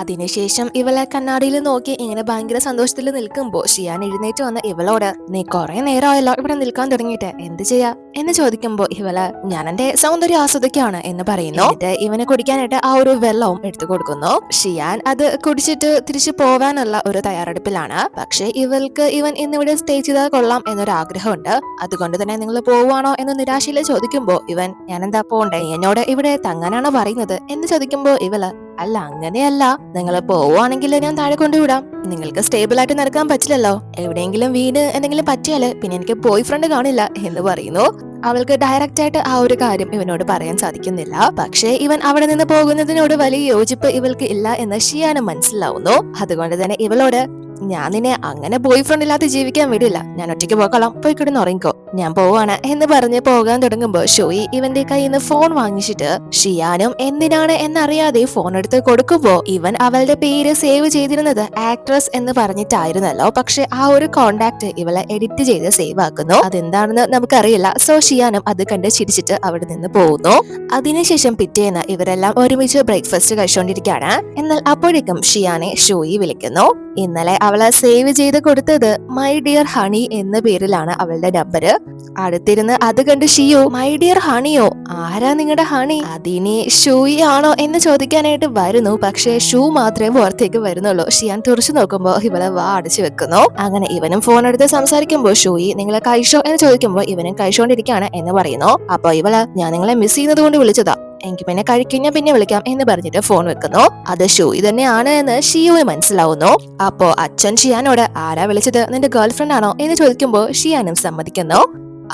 അതിനുശേഷം ഇവളെ കണ്ണാടിയിൽ നോക്കി ഇങ്ങനെ ഭയങ്കര സന്തോഷത്തിൽ നിൽക്കുമ്പോ ഷിയാൻ എഴുന്നേറ്റ് വന്ന് ഇവളോട് നീ കുറെ നേരമായല്ലോ ഇവിടെ നിൽക്കാൻ തുടങ്ങിയിട്ട് എന്ത് ചെയ്യാ എന്ന് ചോദിക്കുമ്പോ ഇവള് ഞാൻ എന്റെ സൗന്ദര്യം ആസ്വദിക്കാണ് എന്ന് പറയുന്നു. എന്നിട്ട് ഇവന് കുടിക്കാനായിട്ട് ആ ഒരു വെള്ളവും എടുത്തു കൊടുക്കുന്നു. ഷിയാൻ അത് കുടിച്ചിട്ട് തിരിച്ചു പോവാനുള്ള ഒരു തയ്യാറെടുപ്പിലാണ്. പക്ഷെ ഇവൾക്ക് ഇവൻ ഇന്നിവിടെ സ്റ്റേ ചെയ്താൽ കൊള്ളാം എന്നൊരു ആഗ്രഹമുണ്ട്. അതുകൊണ്ട് തന്നെ നിങ്ങൾ പോവാണോ എന്ന് നിരാശയിൽ ചോദിക്കുമ്പോ ഇവൻ ഞാൻ എന്താ പോണ്ടേ, എന്നോട് ഇവിടെ തങ്ങാനാണോ പറയുന്നത് എന്ന് ചോദിക്കുമ്പോ ഇവള് അല്ല അങ്ങനെയല്ല, നിങ്ങൾ പോവുകയാണെങ്കിൽ ഞാൻ താഴെ കൊണ്ടുവിടാം. നിങ്ങൾക്ക് സ്റ്റേബിൾ ആയിട്ട് നടക്കാൻ പറ്റില്ലല്ലോ, എവിടെയെങ്കിലും വീട് എന്തെങ്കിലും പറ്റിയാല് പിന്നെ എനിക്ക് ബോയ് ഫ്രണ്ട് കാണില്ല എന്ന് പറയുന്നു. അവൾക്ക് ഡയറക്റ്റ് ആയിട്ട് ആ ഒരു കാര്യം ഇവനോട് പറയാൻ സാധിക്കുന്നില്ല. പക്ഷേ ഇവൻ അവിടെ നിന്ന് പോകുന്നതിനോട് വലിയ യോജിപ്പ് ഇവൾക്ക് ഇല്ല എന്ന് ഷിയാന് മനസ്സിലാവുന്നു. അതുകൊണ്ട് തന്നെ ഇവളോട് ഞാൻ നിന്നെ അങ്ങനെ ബോയ് ഫ്രണ്ട് ഇല്ലാതെ ജീവിക്കാൻ വിടില്ല, ഞാൻ ഒറ്റയ്ക്ക് പോകலாம், പോയി കിടന്ന് ഉറങ്ങിക്കോ, ഞാൻ പോവാണ് എന്ന് പറഞ്ഞ് പോകാൻ തുടങ്ങുമ്പോ ഷോയി ഇവന്റെ കയ്യിൽ നിന്ന് ഫോൺ വാങ്ങിച്ചിട്ട് ഷിയാനും എന്തിനാണ് എന്നറിയാതെ ഫോൺ എടുത്ത് കൊടുക്കുമ്പോ ഇവൻ അവളുടെ പേര് സേവ് ചെയ്തിരുന്നത് ആക്ട്രസ് എന്ന് പറഞ്ഞിട്ടായിരുന്നല്ലോ. പക്ഷെ ആ ഒരു കോണ്ടാക്ട് ഇവളെ എഡിറ്റ് ചെയ്ത് സേവ് ആക്കുന്നു. അതെന്താണെന്ന് നമുക്കറിയില്ല. സോ ഷിയാനും അത് കണ്ട് ചിരിച്ചിട്ട് അവിടെ നിന്ന് പോകുന്നു. അതിനുശേഷം പിറ്റേന്ന് ഇവരെല്ലാം ഒരുമിച്ച് ബ്രേക്ക്ഫാസ്റ്റ് കഴിച്ചുകൊണ്ടിരിക്കുകയാണ്. എന്നാൽ അപ്പോഴേക്കും ഷിയാനെ ഷോയി വിളിക്കുന്നു. ഇന്നലെ അവളെ സേവ് ചെയ്ത് കൊടുത്തത് മൈ ഡിയർ ഹണി എന്ന പേരിലാണ് അവളുടെ നമ്പർ. അടുത്തിരുന്ന് അത് കണ്ട് ഷിയോ മൈ ഡിയർ ഹണിയോ, ആരാ നിങ്ങളുടെ ഹണി, അതിനി ഷൂയി ആണോ എന്ന് ചോദിക്കാനായിട്ട് വരുന്നു. പക്ഷേ ഷൂ മാത്രമേ പുറത്തേക്ക് വരുന്നുള്ളൂ. ഷിയാൻ തുറച്ചു നോക്കുമ്പോ ഇവളെ വാ അടച്ചു വെക്കുന്നു. അങ്ങനെ ഇവനും ഫോൺ എടുത്ത് സംസാരിക്കുമ്പോ ഷൂയി നിങ്ങളെ കഴിച്ചോ എന്ന് ചോദിക്കുമ്പോ ഇവനും കഴിച്ചോണ്ടിരിക്കുകയാണ് എന്ന് പറയുന്നു. അപ്പൊ ഇവള് ഞാൻ നിങ്ങളെ മിസ് ചെയ്യുന്നത് കൊണ്ട് വിളിച്ചതാ, എനിക്ക് പിന്നെ കഴിക്കഴിഞ്ഞാൽ പിന്നെ വിളിക്കാം എന്ന് പറഞ്ഞിട്ട് ഫോൺ വെക്കുന്നു. അത് ഷൂയി തന്നെയാണ് എന്ന് ഷിയോന് മനസ്സിലാവുന്നു. അപ്പോ അച്ഛൻ ഷിയാനോട് ആരാ വിളിച്ചത്, നിന്റെ ഗേൾ ഫ്രണ്ട് ആണോ എന്ന് ചോദിക്കുമ്പോ ഷിയാനും സമ്മതിക്കുന്നു.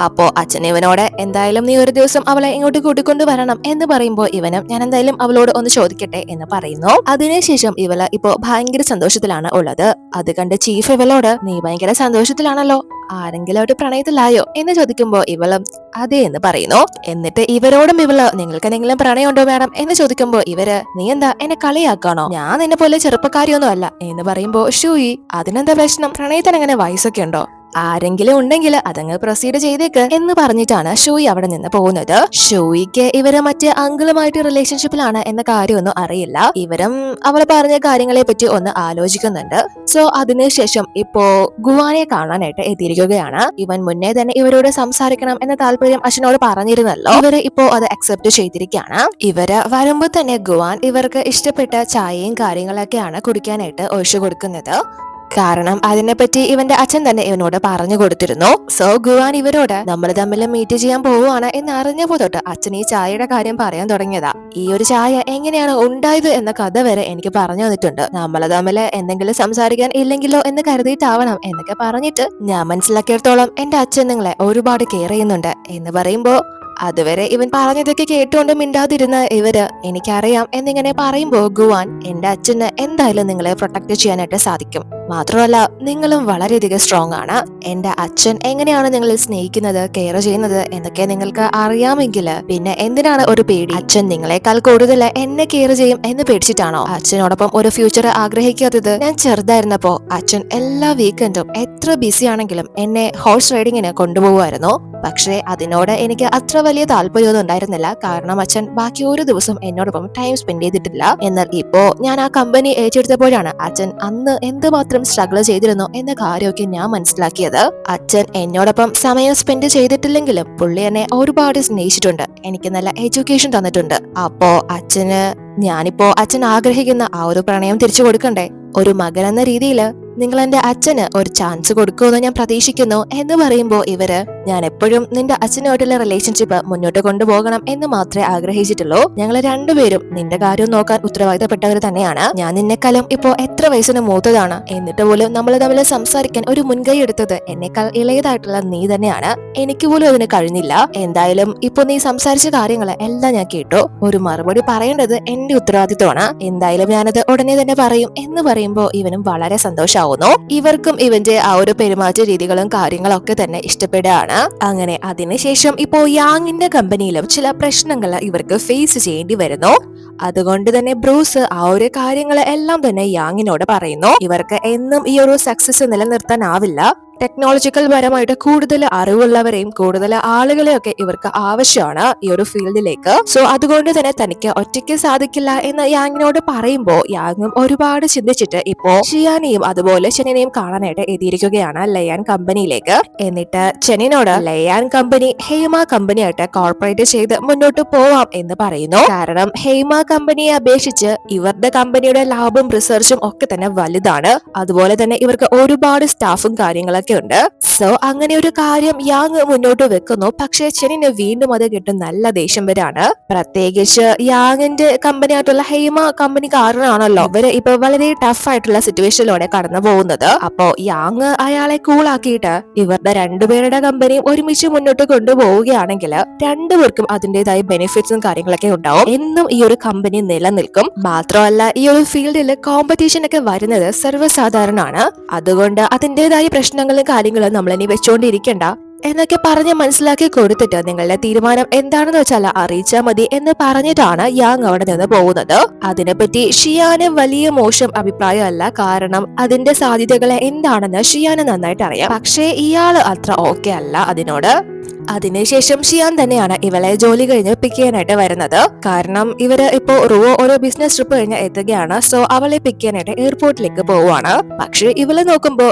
അപ്പോ അച്ഛൻ ഇവനോട് എന്തായാലും നീ ഒരു ദിവസം അവളെ ഇങ്ങോട്ട് കൂട്ടിക്കൊണ്ടു വരണം എന്ന് പറയുമ്പോ ഇവനും ഞാൻ എന്തായാലും അവളോട് ഒന്ന് ചോദിക്കട്ടെ എന്ന് പറയുന്നു. അതിനുശേഷം ഇവള് ഇപ്പോ ഭയങ്കര സന്തോഷത്തിലാണ് ഉള്ളത്. അത് കണ്ട് ചീഫ് ഇവളോട് നീ ഭയങ്കര സന്തോഷത്തിലാണല്ലോ, ആരെങ്കിലും ഒരു പ്രണയത്തിലായോ എന്ന് ചോദിക്കുമ്പോ ഇവളും അതെ എന്ന് പറയുന്നു. എന്നിട്ട് ഇവരോടും ഇവള് നിങ്ങൾക്ക് എന്തെങ്കിലും പ്രണയമുണ്ടോ മാഡം എന്ന് ചോദിക്കുമ്പോ ഇവര് നീ എന്താ എന്നെ കളിയാക്കാണോ, ഞാൻ നിന്നെ പോലെ ചെറുപ്പക്കാരിയൊന്നും അല്ല എന്ന് പറയുമ്പോ ഷൂയി അതിനെന്താ പ്രശ്നം, പ്രണയത്തിന് അങ്ങനെ വയസ്സൊക്കെ ഉണ്ടോ, ആരെങ്കിലും ഉണ്ടെങ്കിൽ അതങ്ങ് പ്രൊസീഡ് ചെയ്തേക്ക് എന്ന് പറഞ്ഞിട്ടാണ് ഷൂയി അവിടെ നിന്ന് പോകുന്നത്. ഷൂയിക്ക് ഇവര് മറ്റേ അങ്കിളുമായിട്ട് റിലേഷൻഷിപ്പിലാണ് എന്ന കാര്യമൊന്നും അറിയില്ല. ഇവരും അവൾ പറഞ്ഞ കാര്യങ്ങളെ പറ്റി ഒന്ന് ആലോചിക്കുന്നുണ്ട്. സോ അതിനുശേഷം ഇപ്പോ ഗുവാനെ കാണാനായിട്ട് എത്തിയിരിക്കുകയാണ്. ഇവൻ മുന്നേ തന്നെ ഇവരോട് സംസാരിക്കണം എന്ന താല്പര്യം അച്ഛനോട് പറഞ്ഞിരുന്നല്ലോ. ഇവര് ഇപ്പോ അത് അക്സെപ്റ്റ് ചെയ്തിരിക്കുകയാണ്. ഇവര് വരുമ്പോ തന്നെ ഗുവാൻ ഇവർക്ക് ഇഷ്ടപ്പെട്ട ചായയും കാര്യങ്ങളൊക്കെയാണ് കുടിക്കാനായിട്ട് ഒഴിച്ചു കൊടുക്കുന്നത്. കാരണം അതിനെപ്പറ്റി ഇവന്റെ അച്ഛൻ തന്നെ ഇവനോട് പറഞ്ഞു കൊടുത്തിരുന്നു. സോ ഗുവാൻ ഇവരോട് നമ്മൾ തമ്മിൽ മീറ്റ് ചെയ്യാൻ പോവുകയാണ് എന്ന് അറിഞ്ഞപ്പോ തൊട്ട് അച്ഛൻ ഈ ചായയുടെ കാര്യം പറയാൻ തുടങ്ങിയതാ. ഈ ഒരു ചായ എങ്ങനെയാണ് ഉണ്ടായത് എന്ന കഥ വരെ എനിക്ക് പറഞ്ഞു തന്നിട്ടുണ്ട്. നമ്മൾ തമ്മിൽ എന്തെങ്കിലും സംസാരിക്കാൻ ഇല്ലെങ്കിലോ എന്ന് കരുതിയിട്ടാവണം എന്നൊക്കെ പറഞ്ഞിട്ട് ഞാൻ മനസ്സിലാക്കിയിടത്തോളം എന്റെ അച്ഛൻ നിങ്ങളെ ഒരുപാട് കെയർ ചെയ്യുന്നുണ്ട് എന്ന് പറയുമ്പോ അതുവരെ ഇവൻ പറഞ്ഞതൊക്കെ കേട്ടുകൊണ്ട് മിണ്ടാതിരുന്ന ഇവര് എനിക്കറിയാം എന്നിങ്ങനെ പറയുമ്പോ ഗുവാൻ എന്റെ അച്ഛന് എന്തായാലും നിങ്ങളെ പ്രൊട്ടക്ട് ചെയ്യാനായിട്ട് സാധിക്കും, മാത്രമല്ല നിങ്ങളും വളരെയധികം സ്ട്രോങ് ആണ്. എന്റെ അച്ഛൻ എങ്ങനെയാണ് നിങ്ങളെ സ്നേഹിക്കുന്നത്, കെയർ ചെയ്യുന്നത് എന്നൊക്കെ നിങ്ങൾക്ക് അറിയാമെങ്കിൽ പിന്നെ എന്തിനാണ് ഒരു പേടി, അച്ഛൻ നിങ്ങളെക്കാൾ കൂടുതൽ എന്നെ കെയർ ചെയ്യും എന്ന് പേടിച്ചിട്ടാണോ അച്ഛനോടൊപ്പം ഒരു ഫ്യൂച്ചർ ആഗ്രഹിക്കാത്തത്. ഞാൻ ചെറുതായിരുന്നപ്പോ അച്ഛൻ എല്ലാ വീക്കെൻഡും എത്ര ബിസി ആണെങ്കിലും എന്നെ ഹോഴ്സ് റൈഡിങ്ങിന് കൊണ്ടുപോകുമായിരുന്നു. പക്ഷേ അതിനോട് എനിക്ക് അത്ര വലിയ താല്പര്യമൊന്നും ഉണ്ടായിരുന്നില്ല. കാരണം അച്ഛൻ ബാക്കി ഒരു ദിവസം എന്നോടൊപ്പം ടൈം സ്പെൻഡ് ചെയ്തിട്ടില്ല. എന്നാൽ ഇപ്പോ ഞാൻ ആ കമ്പനി ഏറ്റെടുത്തപ്പോഴാണ് അച്ഛൻ അന്ന് എന്തുമാത്രം സ്ട്രഗിൾ ചെയ്തിരുന്നു എന്ന കാര്യമൊക്കെ ഞാൻ മനസ്സിലാക്കിയത്. അച്ഛൻ എന്നോടൊപ്പം സമയം സ്പെൻഡ് ചെയ്തിട്ടില്ലെങ്കിലും പുള്ളി എന്നെ ഒരുപാട് സ്നേഹിച്ചിട്ടുണ്ട്, എനിക്ക് നല്ല എഡ്യൂക്കേഷൻ തന്നിട്ടുണ്ട്. അപ്പോ ഞാനിപ്പോ അച്ഛൻ ആഗ്രഹിക്കുന്ന ആ ഒരു പ്രണയം തിരിച്ചു കൊടുക്കണ്ടേ. ഒരു മകൻ എന്ന രീതിയിൽ നിങ്ങൾ എന്റെ അച്ഛന് ഒരു ചാൻസ് കൊടുക്കുമെന്ന് ഞാൻ പ്രതീക്ഷിക്കുന്നു എന്ന് പറയുമ്പോ ഇവര് ഞാൻ എപ്പോഴും നിന്റെ അച്ഛനുമായിട്ടുള്ള റിലേഷൻഷിപ്പ് മുന്നോട്ട് കൊണ്ടുപോകണം എന്ന് മാത്രമേ ആഗ്രഹിച്ചിട്ടുള്ളൂ. ഞങ്ങൾ രണ്ടുപേരും നിന്റെ കാര്യം നോക്കാൻ ഉത്തരവാദിത്തപ്പെട്ടവർ തന്നെയാണ്. ഞാൻ നിന്നെക്കാളും ഇപ്പോ എത്ര വയസ്സിന് മൂത്തതാണ്, എന്നിട്ട് പോലും നമ്മൾ തമ്മിൽ സംസാരിക്കാൻ ഒരു മുൻകൈ എടുത്തത് എന്നെക്കാൾ ഇളയതായിട്ടുള്ള നീ തന്നെയാണ്. എനിക്ക് പോലും അതിന് കഴിഞ്ഞില്ല. എന്തായാലും ഇപ്പൊ നീ സംസാരിച്ച കാര്യങ്ങൾ എല്ലാം ഞാൻ കേട്ടു. ഒരു മറുപടി പറയേണ്ടത് എന്റെ ഉത്തരവാദിത്തമാണ്. എന്തായാലും ഞാനത് ഉടനെ തന്നെ പറയും എന്ന് പറയുമ്പോ ഇവനും വളരെ സന്തോഷമാവുന്നു. ഇവർക്കും ഇവന്റെ ആ ഒരു പെരുമാറ്റ രീതികളും കാര്യങ്ങളും ഒക്കെ തന്നെ ഇഷ്ടപ്പെടുകയാണ്. അങ്ങനെ അതിനുശേഷം ഇപ്പോ യാങ്ങിന്റെ കമ്പനിയിലും ചില പ്രശ്നങ്ങൾ ഇവർക്ക് ഫേസ് ചെയ്യേണ്ടി വരുന്നു. അതുകൊണ്ട് തന്നെ ബ്രൂസ് ആ ഒരു കാര്യങ്ങൾ എല്ലാം തന്നെ യാങ്ങിനോട് പറയുന്നു. ഇവർക്ക് എന്നും ഈ ഒരു സക്സസ് നിലനിർത്താനാവില്ല, ടെക്നോളജിക്കൽ പരമായിട്ട് കൂടുതൽ അറിവുള്ളവരെയും കൂടുതൽ ആളുകളെയൊക്കെ ഇവർക്ക് ആവശ്യമാണ് ഈ ഒരു ഫീൽഡിലേക്ക്. സോ അതുകൊണ്ട് തന്നെ തനിക്ക് ഒറ്റയ്ക്ക് സാധിക്കില്ല എന്ന് യാങ്ങിനോട് പറയുമ്പോൾ യാങ്ങും ഒരുപാട് ചിന്തിച്ചിട്ട് ഇപ്പോ ഷിയാനെയും അതുപോലെ ചെന്നിനെയും കാണാനായിട്ട് എത്തിയിരിക്കുകയാണ് ലയാൻ കമ്പനിയിലേക്ക്. എന്നിട്ട് ചെന്നിനോട് ലയാൻ കമ്പനി ഹേമ കമ്പനിയായിട്ട് കോർപ്പറേറ്റ് ചെയ്ത് മുന്നോട്ട് പോവാം എന്ന് പറയുന്നു. കാരണം ഹേമ കമ്പനിയെ അപേക്ഷിച്ച് ഇവരുടെ കമ്പനിയുടെ ലാഭം റിസർച്ചും ഒക്കെ തന്നെ വലുതാണ്. അതുപോലെ തന്നെ ഇവർക്ക് ഒരുപാട് സ്റ്റാഫും കാര്യങ്ങളൊക്കെ ഉണ്ട്. സോ അങ്ങനെ ഒരു കാര്യം യാങ് മുന്നോട്ട് വെക്കുന്നു. പക്ഷേ ചെന്നിന് വീണ്ടും അത് കിട്ടും നല്ല ദേഷ്യം വരാണ്. പ്രത്യേകിച്ച് യാങ്ങിന്റെ കമ്പനി ആയിട്ടുള്ള ഹേമ കമ്പനി കാരണമാണല്ലോ ഇവര് ഇപ്പൊ വളരെ ടഫ് ആയിട്ടുള്ള സിറ്റുവേഷനിലൂടെ കടന്നു പോകുന്നത്. അപ്പോ യാങ് അയാളെ കൂളാക്കിയിട്ട് ഇവരുടെ രണ്ടുപേരുടെ കമ്പനി ഒരുമിച്ച് മുന്നോട്ട് കൊണ്ടുപോവുകയാണെങ്കിൽ രണ്ടുപേർക്കും അതിന്റേതായ ബെനിഫിറ്റ്സും കാര്യങ്ങളൊക്കെ ഉണ്ടാവും. എന്നും ഈ ഒരു കമ്പനി നിലനിൽക്കും. മാത്രമല്ല ഈ ഒരു ഫീൽഡിൽ കോമ്പറ്റീഷൻ ഒക്കെ വരുന്നത് സർവ്വസാധാരണമാണ്. അതുകൊണ്ട് അതിന്റേതായ പ്രശ്നങ്ങളും കാര്യങ്ങളും നമ്മളിനി വെച്ചോണ്ടിരിക്കണ്ട എന്നൊക്കെ പറഞ്ഞ് മനസ്സിലാക്കി കൊടുത്തിട്ട് നിങ്ങളുടെ തീരുമാനം എന്താണെന്ന് വെച്ചാൽ അറിയിച്ചാൽ മതി എന്ന് പറഞ്ഞിട്ടാണ് യാങ് അവിടെ നിന്ന് പോകുന്നത്. അതിനെപ്പറ്റി ഷിയാന് വലിയ മോശം അഭിപ്രായമല്ല. കാരണം അതിന്റെ സാധ്യതകളെ എന്താണെന്ന് ഷിയാന് നന്നായിട്ട് അറിയാം. പക്ഷേ ഇയാള് അത്ര ഓക്കെ അല്ല അതിനോട്. അതിനുശേഷം ഷിയാൻ തന്നെയാണ് ഇവളെ ജോലി കഴിഞ്ഞ് പിക്ക് ചെയ്യാനായിട്ട് വരുന്നത്. കാരണം ഇവര് ഇപ്പോ റുവോ ഒരു ബിസിനസ് ട്രിപ്പ് കഴിഞ്ഞ് എത്തുകയാണ്. സോ അവളെ പിക്ക് ചെയ്യാനായിട്ട് എയർപോർട്ടിലേക്ക് പോവാണ്. പക്ഷെ ഇവളെ നോക്കുമ്പോ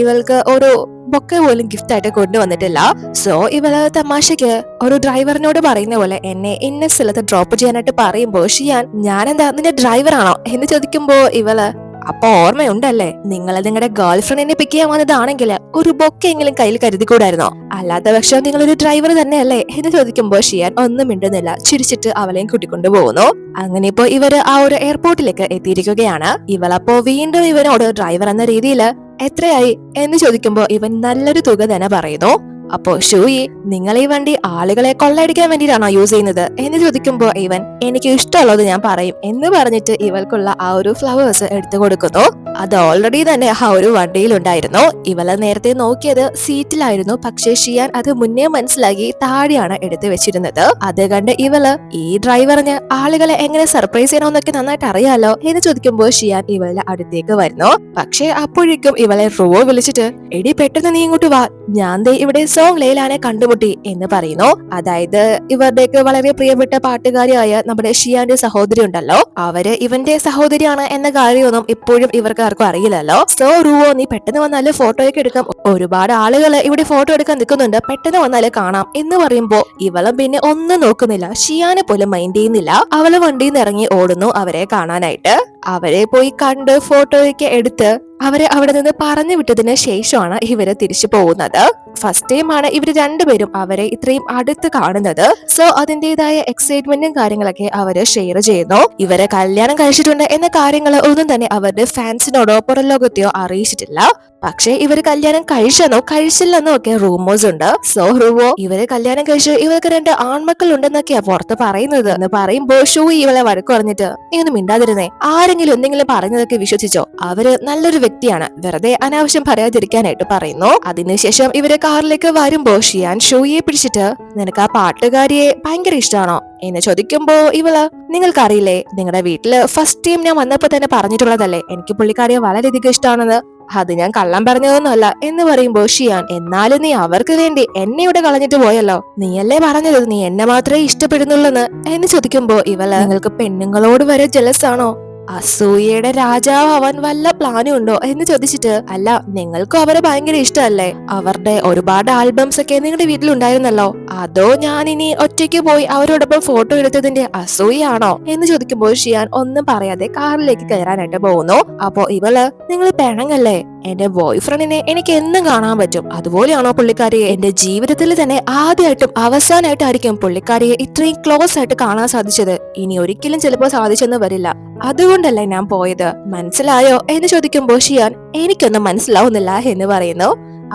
ഇവൾക്ക് ഒരു ബൊക്കെ പോലും ഗിഫ്റ്റ് ആയിട്ട് കൊണ്ടുവന്നിട്ടില്ല. സോ ഇവള് തമാശക്ക് ഒരു ഡ്രൈവറിനോട് പറയുന്ന പോലെ എന്നെ ഇന്ന സ്ഥലത്ത് ഡ്രോപ്പ് ചെയ്യാനായിട്ട് പറയുമ്പോ ഷിയാൻ ഞാനെന്താ നിന്റെ ഡ്രൈവറാണോ എന്ന് ചോദിക്കുമ്പോ ഇവള് അപ്പൊ ഓർമ്മയുണ്ടല്ലേ നിങ്ങൾ നിങ്ങളുടെ ഗേൾ ഫ്രണ്ടിനെ പിക്ക് ചെയ്യാൻ വന്നതാണെങ്കിൽ ഒരു ബൊക്കെങ്കിലും കയ്യിൽ കരുതിക്കൂടായിരുന്നോ? അല്ലാത്ത പക്ഷം നിങ്ങളൊരു ഡ്രൈവർ തന്നെയല്ലേ എന്ന് ചോദിക്കുമ്പോ ഷിയാൻ ഒന്നും മിണ്ടുന്നില്ല. ചിരിച്ചിട്ട് അവളെയും കൂട്ടിക്കൊണ്ടു പോകുന്നു. അങ്ങനെ ഇപ്പോ ഇവര് ആ ഒരു എയർപോർട്ടിലേക്ക് എത്തിയിരിക്കുകയാണ്. ഇവളപ്പോ വീണ്ടും ഇവനോട് ഡ്രൈവർ എന്ന രീതിയിൽ എത്രയായി എന്ന് ചോദിക്കുമ്പോ ഇവൻ നല്ലൊരു തുക തന്നെ പറയുന്നു. അപ്പോ ഷൂയി നിങ്ങൾ ഈ വണ്ടി ആളുകളെ കൊള്ളയടിക്കാൻ വേണ്ടിയിട്ടാണോ യൂസ് ചെയ്യുന്നത് എന്ന് ചോദിക്കുമ്പോ ഇവൻ എനിക്ക് ഇഷ്ടമുള്ളത് ഞാൻ പറയും എന്ന് പറഞ്ഞിട്ട് ഇവൾക്കുള്ള ആ ഒരു ഫ്ലവേഴ്സ് എടുത്തു കൊടുക്കുന്നു. അത് ഓൾറെഡി തന്നെ ആ ഒരു വണ്ടിയിലുണ്ടായിരുന്നു. ഇവള് നേരത്തെ നോക്കിയത് സീറ്റിലായിരുന്നു. പക്ഷേ ഷിയാൻ അത് മുന്നേ മനസ്സിലാക്കി താഴെയാണ് എടുത്തു വെച്ചിരുന്നത്. അത് കണ്ട് ഇവള് ഈ ഡ്രൈവറിന് ആളുകളെ എങ്ങനെ സർപ്രൈസ് ചെയ്യണമെന്നൊക്കെ നന്നായിട്ട് അറിയാലോ എന്ന് ചോദിക്കുമ്പോൾ ഷിയാൻ ഇവളുടെ അടുത്തേക്ക് വരുന്നു. പക്ഷേ അപ്പോഴേക്കും ഇവളെ റുവോ വിളിച്ചിട്ട് എടി പെട്ടെന്ന് നീ ഇങ്ങോട്ട് വാ, ഞാൻ ദേ ഇവിടെ സോങ് ലേലാനെ കണ്ടുമുട്ടി എന്ന് പറയുന്നു. അതായത് ഇവരുടെയൊക്കെ വളരെ പ്രിയപ്പെട്ട പാട്ടുകാരിയായ നമ്മുടെ ഷിയാന്റെ സഹോദരി ഉണ്ടല്ലോ, അവര് ഇവന്റെ സഹോദരിയാണ് എന്ന കാര്യമൊന്നും ഇപ്പോഴും ഇവർക്ക് ആർക്കും അറിയില്ലല്ലോ. സോ റുവോ നീ പെട്ടെന്ന് വന്നാല് ഫോട്ടോയൊക്കെ എടുക്കാം, ഒരുപാട് ആളുകള് ഇവിടെ ഫോട്ടോ എടുക്കാൻ നിൽക്കുന്നുണ്ട്, പെട്ടെന്ന് വന്നാല് കാണാം എന്ന് പറയുമ്പോ ഇവളും പിന്നെ ഒന്നും നോക്കുന്നില്ല. ഷിയാനെ പോലും മൈൻഡ് ചെയ്യുന്നില്ല. അവള് വണ്ടിയിൽ നിന്ന് ഇറങ്ങി ഓടുന്നു അവരെ കാണാനായിട്ട്. അവരെ പോയി കണ്ട് ഫോട്ടോയൊക്കെ എടുത്ത് അവരെ അവിടെ നിന്ന് പറഞ്ഞു വിട്ടതിന് ശേഷമാണ് ഇവര് തിരിച്ചു പോകുന്നത്. ഫസ്റ്റ് ടൈം ആണ് ഇവര് രണ്ടുപേരും അവരെ ഇത്രയും അടുത്ത് കാണുന്നത്. സോ അതിന്റേതായ എക്സൈറ്റ്മെന്റും കാര്യങ്ങളൊക്കെ അവര് ഷെയർ ചെയ്യുന്നു. ഇവരെ കല്യാണം കഴിച്ചിട്ടുണ്ട് എന്ന കാര്യങ്ങൾ ഒന്നും തന്നെ അവരുടെ ഫാൻസിനോടോ പുറം ലോകത്തെയോ അറിയിച്ചിട്ടില്ല. പക്ഷെ ഇവര് കല്യാണം കഴിച്ചെന്നോ കഴിച്ചില്ലെന്നോ ഒക്കെ റൂമേഴ്സ് ഉണ്ട്. സോ റുവോ ഇവര് കല്യാണം കഴിച്ച് ഇവർക്ക് 2 ആൺമക്കൾ ഉണ്ടെന്നൊക്കെയാ പുറത്ത് പറയുന്നത് എന്ന് പറയുമ്പോ ഷൂയി ഇവളെ വഴക്ക് പറഞ്ഞിട്ട് ഇങ്ങനെ മിണ്ടാതിരുന്നേ, ആരെങ്കിലും എന്തെങ്കിലും പറഞ്ഞതൊക്കെ വിശ്വസിച്ചോ, അവര് നല്ലൊരു വ്യക്തിയാണ്, വെറുതെ അനാവശ്യം പറയാതിരിക്കാനായിട്ട് പറയുന്നു. അതിനുശേഷം ഇവര് കാറിലേക്ക് വരുമ്പോ ഷിയാൻ ഷൂയിയെ പിടിച്ചിട്ട് നിനക്ക് ആ പാട്ടുകാരിയെ ഭയങ്കര ഇഷ്ടമാണോ എന്ന് ചോദിക്കുമ്പോ ഇവള് നിങ്ങൾക്കറിയില്ലേ നിങ്ങളുടെ വീട്ടില് ഫസ്റ്റ് ടൈം ഞാൻ വന്നപ്പോ തന്നെ പറഞ്ഞിട്ടുള്ളതല്ലേ എനിക്ക് പുള്ളിക്കാരിയെ വളരെയധികം ഇഷ്ടമാണെന്ന്, അത് ഞാൻ കള്ളം പറഞ്ഞതൊന്നുമല്ല എന്ന് പറയുമ്പോ ഷിയാൻ എന്നാലും നീ അവർക്ക് വേണ്ടി എന്നെ ഇവിടെ കളഞ്ഞിട്ട് പോയല്ലോ, നീയല്ലേ പറഞ്ഞത് നീ എന്നെ മാത്രമേ ഇഷ്ടപ്പെടുന്നുള്ളെന്ന് എന്ന് ചോദിക്കുമ്പോ ഇവള് നിങ്ങൾക്ക് പെണ്ണുങ്ങളോട് വരെ ജലസ് ആണോ, അസൂയയുടെ രാജാവ് അവൻ വല്ല പ്ലാനും ഉണ്ടോ എന്ന് ചോദിച്ചിട്ട് അല്ല നിങ്ങൾക്കും അവരെ ഭയങ്കര ഇഷ്ടമല്ലേ, അവരുടെ ഒരുപാട് ആൽബംസ് ഒക്കെ നിങ്ങളുടെ വീട്ടിലുണ്ടായിരുന്നല്ലോ, അതോ ഞാൻ ഇനി ഒറ്റയ്ക്ക് പോയി അവരോടൊപ്പം ഫോട്ടോ എടുത്തതിന്റെ അസൂയാണോ എന്ന് ചോദിക്കുമ്പോൾ ഷിയാൻ ഒന്നും പറയാതെ കാറിലേക്ക് കയറാനായിട്ട് പോകുന്നു. അപ്പോ ഇവള് നിങ്ങൾ പിണങ്ങല്ലേ, എന്റെ ബോയ് ഫ്രണ്ടിനെ എനിക്ക് എന്നും കാണാൻ പറ്റും, അതുപോലെയാണോ പുള്ളിക്കാരിയെ, എന്റെ ജീവിതത്തിൽ തന്നെ ആദ്യമായിട്ടും അവസാനമായിട്ടായിരിക്കും പുള്ളിക്കാരിയെ ഇത്രയും ക്ലോസ് ആയിട്ട് കാണാൻ സാധിച്ചത്, ഇനി ഒരിക്കലും ചിലപ്പോ സാധിച്ചെന്ന് വരില്ല, അതുകൊണ്ടല്ലേ ഞാൻ പോയത്, മനസ്സിലായോ എന്ന് ചോദിക്കുമ്പോ ഷിയാൻ എനിക്കൊന്നും മനസ്സിലാവുന്നില്ല എന്ന് പറയുന്നു.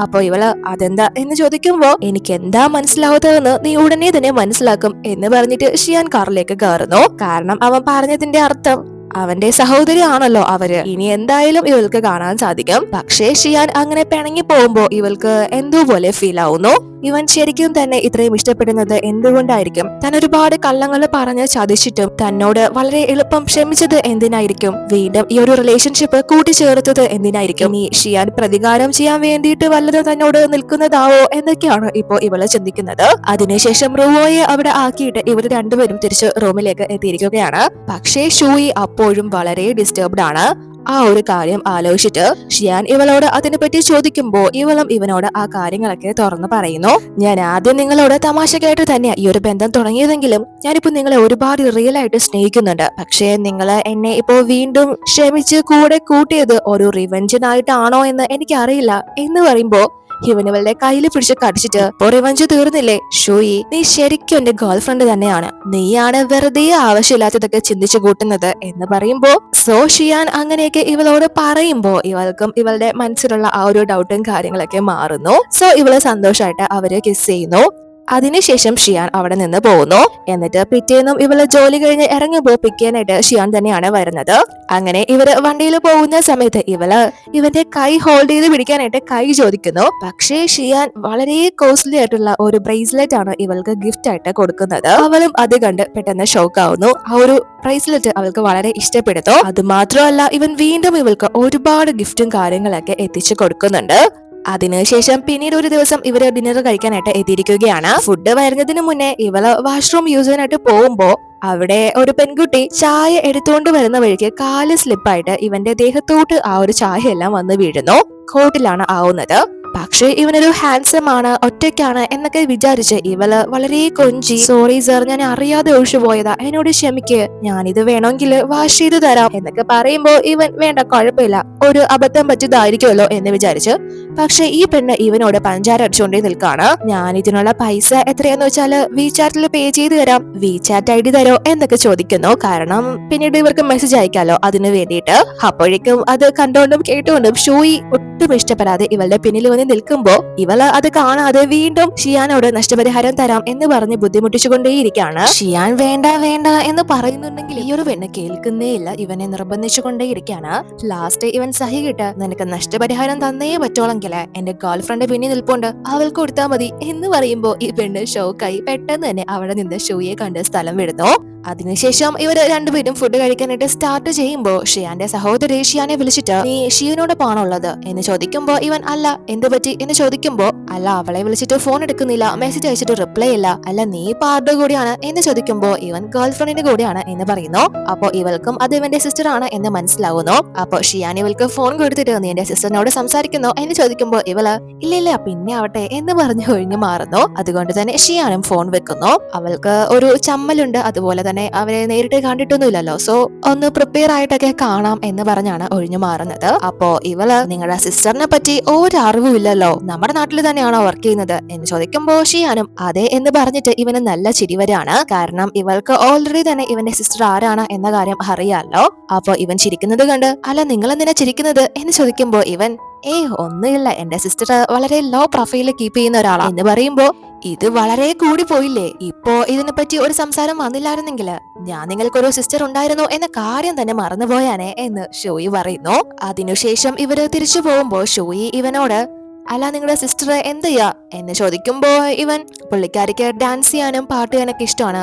അപ്പൊ ഇവള് അതെന്താ എന്ന് ചോദിക്കുമ്പോ എനിക്ക് എന്താ മനസ്സിലാവാത്തതെന്ന് നീ ഉടനെ തന്നെ മനസ്സിലാക്കും എന്ന് പറഞ്ഞിട്ട് ഷിയാൻ കാറിലേക്ക് കയറുന്നു. കാരണം അവൻ പറഞ്ഞതിന്റെ അർത്ഥം അവന്റെ സഹോദരി ആണല്ലോ അവര്, ഇനി എന്തായാലും ഇവൾക്ക് കാണാൻ സാധിക്കും. പക്ഷേ ഷിയാൻ അങ്ങനെ പിണങ്ങി പോകുമ്പോ ഇവൾക്ക് എന്തോ പോലെ ഫീൽ ആവുന്നു. ഇവൻ ശരിക്കും തന്നെ ഇത്രയും ഇഷ്ടപ്പെടുന്നത് എന്തുകൊണ്ടായിരിക്കും? താൻ ഒരുപാട് കള്ളങ്ങൾ പറഞ്ഞ് ചതിച്ചിട്ടും തന്നോട് വളരെ എളുപ്പം ക്ഷമിച്ചത് എന്തിനായിരിക്കും? വീണ്ടും ഈ ഒരു റിലേഷൻഷിപ്പ് കൂട്ടിച്ചേർത്തത് എന്തിനായിരിക്കും? ഇനി ഷിയാൻ പ്രതികാരം ചെയ്യാൻ വേണ്ടിയിട്ട് വല്ലതും തന്നോട് നിൽക്കുന്നതാവോ എന്നൊക്കെയാണ് ഇപ്പോ ഇവള് ചിന്തിക്കുന്നത്. അതിനുശേഷം റൂവോയെ അവിടെ ആക്കിയിട്ട് ഇവർ രണ്ടുപേരും തിരിച്ച് റൂമിലേക്ക് എത്തിയിരിക്കുകയാണ്. പക്ഷേ ഷൂയി അപ്പോഴും വളരെ ഡിസ്റ്റർബ്ഡ് ആണ്. ആ ഒരു കാര്യം ആലോചിച്ചിട്ട് ഷിയാൻ ഇവളോട് അതിനെപ്പറ്റി ചോദിക്കുമ്പോ ഇവളും ഇവനോട് ആ കാര്യങ്ങളൊക്കെ തുറന്നു പറയുന്നു. ഞാൻ ആദ്യം നിങ്ങളോട് തമാശക്കായിട്ട് തന്നെയാ ഈ ഒരു ബന്ധം തുടങ്ങിയതെങ്കിലും ഞാനിപ്പോ നിങ്ങളെ ഒരുപാട് റിയൽ ആയിട്ട് സ്നേഹിക്കുന്നുണ്ട്. പക്ഷേ നിങ്ങള് എന്നെ ഇപ്പോ വീണ്ടും ക്ഷമിച്ച് കൂടെ കൂട്ടിയത് ഒരു റിവെഞ്ചിനായിട്ടാണോ എന്ന് എനിക്കറിയില്ല എന്ന് പറയുമ്പോ ഇവനവളുടെ കയ്യിൽ പിടിച്ച് കടിച്ചിട്ട് റിവഞ്ച് തീർന്നില്ലേ ഷൂയി, നീ ശരിക്കും എന്റെ ഗേൾ ഫ്രണ്ട് തന്നെയാണ്, നീയാണ് വെറുതെ ആവശ്യമില്ലാത്തതൊക്കെ ചിന്തിച്ചു കൂട്ടുന്നത് എന്ന് പറയുമ്പോ ഷിയാൻ അങ്ങനെയൊക്കെ ഇവളോട് പറയുമ്പോ ഇവൾക്കും ഇവളുടെ മനസ്സിലുള്ള ആ ഒരു ഡൗട്ടും കാര്യങ്ങളൊക്കെ മാറുന്നു. ഇവള് സന്തോഷമായിട്ട് അവര് കിസ് ചെയ്യുന്നു. അതിനുശേഷം ഷിയാൻ അവിടെ നിന്ന് പോകുന്നു. എന്നിട്ട് പിറ്റേന്നും ഇവള് ജോലി കഴിഞ്ഞ് ഇറങ്ങുമ്പോ പിക്കാനായിട്ട് ഷിയാൻ തന്നെയാണ് വരുന്നത്. അങ്ങനെ ഇവര് വണ്ടിയിൽ പോകുന്ന സമയത്ത് ഇവന്റെ കൈ ഹോൾഡ് ചെയ്ത് പിടിക്കാനായിട്ട് കൈ ചോദിക്കുന്നു. പക്ഷേ ഷിയാൻ വളരെ കോസ്റ്റ്ലി ആയിട്ടുള്ള ഒരു ബ്രേസ്ലെറ്റ് ആണ് ഇവൾക്ക് ഗിഫ്റ്റ് ആയിട്ട് കൊടുക്കുന്നത്. അവളും അത് കണ്ട് പെട്ടെന്ന് ഷോക്ക് ആവുന്നു. ആ ഒരു ബ്രേസ്ലെറ്റ് അവൾക്ക് വളരെ ഇഷ്ടപ്പെടുന്നു. അത് മാത്രമല്ല ഇവൻ വീണ്ടും ഇവൾക്ക് ഒരുപാട് ഗിഫ്റ്റും കാര്യങ്ങളൊക്കെ എത്തിച്ചു കൊടുക്കുന്നുണ്ട്. അതിനുശേഷം പിന്നീട് ഒരു ദിവസം ഇവര് ഡിന്നർ കഴിക്കാനായിട്ട് എത്തിയിരിക്കുകയാണ്. ഫുഡ് വരുന്നതിന് മുന്നേ ഇവള് വാഷ്റൂം യൂസ് ചെയ്യാനായിട്ട് പോകുമ്പോ അവിടെ ഒരു പെൺകുട്ടി ചായ എടുത്തുകൊണ്ട് വരുന്ന വഴിക്ക് കാല് സ്ലിപ്പായിട്ട് ഇവന്റെ ദേഹത്തോട്ട് ആ ഒരു ചായ എല്ലാം വന്ന് വീഴുന്നു. കോട്ടിലാണ് ആവുന്നത്. പക്ഷെ ഇവനൊരു ഹാൻസം ആണ്, ഒറ്റയ്ക്കാണ് എന്നൊക്കെ വിചാരിച്ച് ഇവള് വളരെ കൊഞ്ചി, സോറി സർ, ഞാൻ അറിയാതെ ഒഴിച്ചു പോയതാ, എന്നോട് ക്ഷമിക്ക്, ഞാനിത് വേണമെങ്കിൽ വാഷ് ചെയ്ത് തരാം എന്നൊക്കെ പറയുമ്പോ ഇവൻ വേണ്ട, കുഴപ്പമില്ല, ഒരു അബദ്ധം പറ്റിയതായിരിക്കുമല്ലോ എന്ന് വിചാരിച്ച്. പക്ഷെ ഈ പെണ്ണ് ഇവനോട് പഞ്ചാര അടിച്ചുകൊണ്ടേ നിൽക്കാണ്. ഞാൻ ഇതിനുള്ള പൈസ എത്രയാന്ന് വെച്ചാല് വിചാറ്റിൽ പേ ചെയ്ത് തരാം, വിചാറ്റ് ID തരോ എന്നൊക്കെ ചോദിക്കുന്നു. കാരണം പിന്നീട് ഇവർക്ക് മെസ്സേജ് അയക്കാലോ അതിനു വേണ്ടിയിട്ട്. അപ്പോഴേക്കും അത് കണ്ടുകൊണ്ടും കേട്ടുകൊണ്ടും ഷൂയി ഒട്ടും ഇഷ്ടപ്പെടാതെ ഇവളുടെ പിന്നിൽ വന്ന് നിൽക്കുമ്പോ ഇവള് അത് കാണാതെ വീണ്ടും ഷിയാനോട് നഷ്ടപരിഹാരം തരാം എന്ന് പറഞ്ഞ് ബുദ്ധിമുട്ടിച്ചുകൊണ്ടേയിരിക്കാണ്. ഷിയാൻ വേണ്ട വേണ്ട എന്ന് പറയുന്നുണ്ടെങ്കിൽ ഈ ഒരു പെണ്ണ് കേൾക്കുന്നേ ഇല്ല, ഇവനെ നിർബന്ധിച്ചുകൊണ്ടേയിരിക്കാണ്. ലാസ്റ്റ് ഇവൻ സഹികിട്ട് നിനക്ക് നഷ്ടപരിഹാരം തന്നേ പറ്റോളെങ്കില് എന്റെ ഗേൾ ഫ്രണ്ട് പിന്നിൽ നിൽപ്പുണ്ട്, അവൾക്ക് കൊടുത്താൽ മതി എന്ന് പറയുമ്പോ ഈ പെണ്ണ് ഷോക്കായി പെട്ടെന്ന് തന്നെ അവിടെ നിന്ന് ഷൂയെ കണ്ട് സ്ഥലം വിടുന്നു. അതിനുശേഷം ഇവര് രണ്ടുപേരും ഫുഡ് കഴിക്കാനായിട്ട് സ്റ്റാർട്ട് ചെയ്യുമ്പോ ഷിയാന്റെ സഹോദരി ഷിയാനെ വിളിച്ചിട്ട് നീ ഷിയനോടൊപ്പാണോ ഉള്ളത് എന്ന് ചോദിക്കുമ്പോ ഇവൻ അല്ല, എന്ത് പറ്റി എന്ന് ചോദിക്കുമ്പോ അല്ല, അവളെ വിളിച്ചിട്ട് ഫോൺ എടുക്കുന്നില്ല, മെസ്സേജ് അയച്ചിട്ട് റിപ്ലൈ ഇല്ല, അല്ല നീ പാർട്ടിയുടെ കൂടെയാണ് എന്ന് ചോദിക്കുമ്പോ ഇവൻ ഗേൾ ഫ്രണ്ടിന്റെ കൂടെയാണ് എന്ന് പറയുന്നു. അപ്പൊ ഇവൾക്കും അത് ഇവന്റെ സിസ്റ്റർ ആണ് എന്ന് മനസ്സിലാവുന്നു. അപ്പൊ ഷിയാൻ ഇവൾക്ക് ഫോൺ കൊടുത്തിട്ട് നീ എന്റെ സിസ്റ്ററിനോട് സംസാരിക്കുന്നു എന്ന് ചോദിക്കുമ്പോ ഇവള് ഇല്ല പിന്നെ ആവട്ടെ എന്ന് പറഞ്ഞു ഒഴിഞ്ഞു മാറുന്നു. അതുകൊണ്ട് തന്നെ ഷിയാനും ഫോൺ വെക്കുന്നു. അവൾക്ക് ഒരു ചമ്മലുണ്ട്, അതുപോലെ തന്നെ അവരെ നേരിട്ട് കണ്ടിട്ടൊന്നുമില്ലല്ലോ, ഒന്ന് പ്രിപ്പയർ ആയിട്ടൊക്കെ കാണാം എന്ന് പറഞ്ഞാണ് ഒഴിഞ്ഞു മാറുന്നത്. അപ്പോ ഇവള് നിങ്ങളുടെ സിസ്റ്ററിനെ പറ്റി ഒരറിവും ഇല്ലല്ലോ, നമ്മുടെ നാട്ടിൽ തന്നെയാണോ വർക്ക് ചെയ്യുന്നത് എന്ന് ചോദിക്കുമ്പോ ഷിയാനും അതെ എന്ന് പറഞ്ഞിട്ട് ഇവന് നല്ല ചിരി വരാണ്. കാരണം ഇവൾക്ക് ഓൾറെഡി തന്നെ ഇവന്റെ സിസ്റ്റർ ആരാണ് എന്ന കാര്യം അറിയാലോ. അപ്പൊ ഇവൻ ചിരിക്കുന്നത് കണ്ട് അല്ല നിങ്ങൾ എന്തിനാ ചിരിക്കുന്നത് എന്ന് ചോദിക്കുമ്പോ ഇവൻ ഒന്നുമില്ല, എന്റെ സിസ്റ്റർ വളരെ ലോ പ്രൊഫൈല് കീപ്പ് ചെയ്യുന്ന ഒരാളാണ് എന്ന് പറയുമ്പോ ഇത് വളരെ കൂടി പോയില്ലേ, ഇപ്പോ ഇതിനെ പറ്റി ഒരു സംസാരം വന്നില്ലായിരുന്നെങ്കില് ഞാൻ നിങ്ങൾക്കൊരു സിസ്റ്റർ ഉണ്ടായിരുന്നു എന്ന കാര്യം തന്നെ മറന്നുപോയാനേ എന്ന് ഷോയി പറയുന്നു. അതിനുശേഷം ഇവര് തിരിച്ചു പോകുമ്പോ ഷോയി ഇവനോട് അല്ല നിങ്ങളുടെ സിസ്റ്റർ എന്ത് ചെയ്യാ എന്ന് ചോദിക്കുമ്പോ ഇവൻ പുള്ളിക്കാരിക്ക് ഡാൻസ് ചെയ്യാനും പാട്ട് ചെയ്യാനൊക്കെ ഇഷ്ടമാണ്,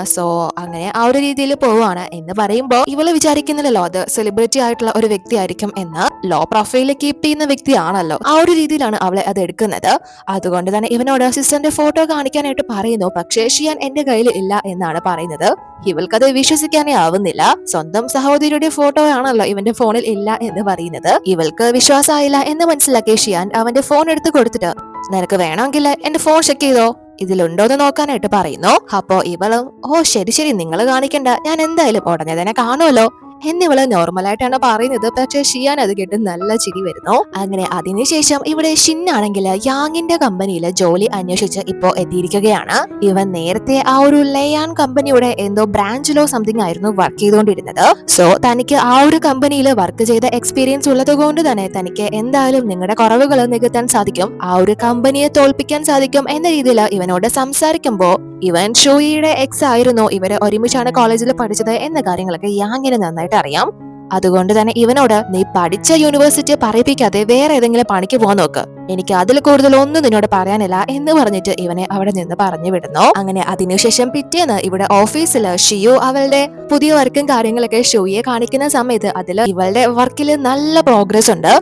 അങ്ങനെ ആ ഒരു രീതിയിൽ പോവാണ് എന്ന് പറയുമ്പോ ഇവള് വിചാരിക്കുന്നില്ലല്ലോ അത് സെലിബ്രിറ്റി ആയിട്ടുള്ള ഒരു വ്യക്തി ആയിരിക്കും എന്ന്. ലോ പ്രൊഫൈല് കീപ്പ് ചെയ്യുന്ന വ്യക്തിയാണല്ലോ, ആ ഒരു രീതിയിലാണ് അവളെ അത് എടുക്കുന്നത്. അതുകൊണ്ട് തന്നെ ഇവനോട് സിസ്റ്ററിന്റെ ഫോട്ടോ കാണിക്കാനായിട്ട് പറയുന്നു. പക്ഷേ ഷിയാൻ എന്റെ കയ്യിൽ ഇല്ല എന്നാണ് പറയുന്നത്. ഇവൾക്കത് വിശ്വസിക്കാനേ ആവുന്നില്ല. സ്വന്തം സഹോദരിയുടെ ഫോട്ടോ ആണല്ലോ ഇവന്റെ ഫോണിൽ ഇല്ല എന്ന് പറയുന്നത്. ഇവൾക്ക് വിശ്വാസമായില്ല എന്ന് മനസ്സിലാക്കിയ ഷിയാൻ അവന്റെ ഫോൺ എടുത്ത് കൊടുത്തിട്ട് നിനക്ക് വേണമെങ്കിൽ എന്റെ ഫോൺ ചെക്ക് ചെയ്തോ, ഇതിലുണ്ടോന്ന് നോക്കാനായിട്ട് പറയുന്നു. അപ്പോ ഇവളും ശരി നിങ്ങൾ കാണിക്കണ്ട, ഞാൻ എന്തായാലും ഉടനെ തന്നെ കാണുമല്ലോ എന്നിവള് നോർമലായിട്ടാണ് പറയുന്നത്. പക്ഷെ ഷിയാൻ അത് കേട്ട് നല്ല ചിരി വരുന്നു. അങ്ങനെ അതിനുശേഷം ഇവിടെ ഷിന്നാണെങ്കിൽ യാങ്ങിന്റെ കമ്പനിയിൽ ജോലി അന്വേഷിച്ച് ഇപ്പോ എത്തിയിരിക്കുകയാണ്. ഇവൻ നേരത്തെ ആ ഒരു ലേയാൻ കമ്പനിയുടെ എന്തോ ബ്രാഞ്ചിലോ സംതിങ് ആയിരുന്നു വർക്ക് ചെയ്തുകൊണ്ടിരുന്നത്. തനിക്ക് ആ ഒരു കമ്പനിയിൽ വർക്ക് ചെയ്ത എക്സ്പീരിയൻസ് ഉള്ളത് കൊണ്ട് തന്നെ തനിക്ക് എന്തായാലും നിങ്ങളുടെ കുറവുകൾ നികത്താൻ സാധിക്കും, ആ ഒരു കമ്പനിയെ തോൽപ്പിക്കാൻ സാധിക്കും എന്ന രീതിയിൽ ഇവനോട് സംസാരിക്കുമ്പോ ഇവൻ ഷോയിയുടെ എക്സ് ആയിരുന്നു, ഇവര് ഒരുമിച്ചാണ് കോളേജിൽ പഠിച്ചത് എന്ന കാര്യങ്ങളൊക്കെ യാങ്ങിന് നന്നായിട്ട് അറിയാം. അതുകൊണ്ട് തന്നെ ഇവനോട് നീ പഠിച്ച യൂണിവേഴ്സിറ്റി പറയിപ്പിക്കാതെ വേറെ ഏതെങ്കിലും പണിക്ക് പോകാൻ നോക്ക്, എനിക്ക് അതിൽ കൂടുതൽ ഒന്നും നിന്നോട് പറയാനില്ല എന്ന് പറഞ്ഞിട്ട് ഇവനെ അവിടെ നിന്ന് പറഞ്ഞു വിടുന്നു. അങ്ങനെ അതിനുശേഷം പിറ്റേന്ന് ഇവിടെ ഓഫീസില് ഷിയു അവളുടെ പുതിയ വർക്കും കാര്യങ്ങളൊക്കെ ഷൂയെ കാണിക്കുന്ന സമയത്ത് അതിൽ ഇവളുടെ വർക്കിൽ നല്ല പ്രോഗ്രസ് ഉണ്ട്.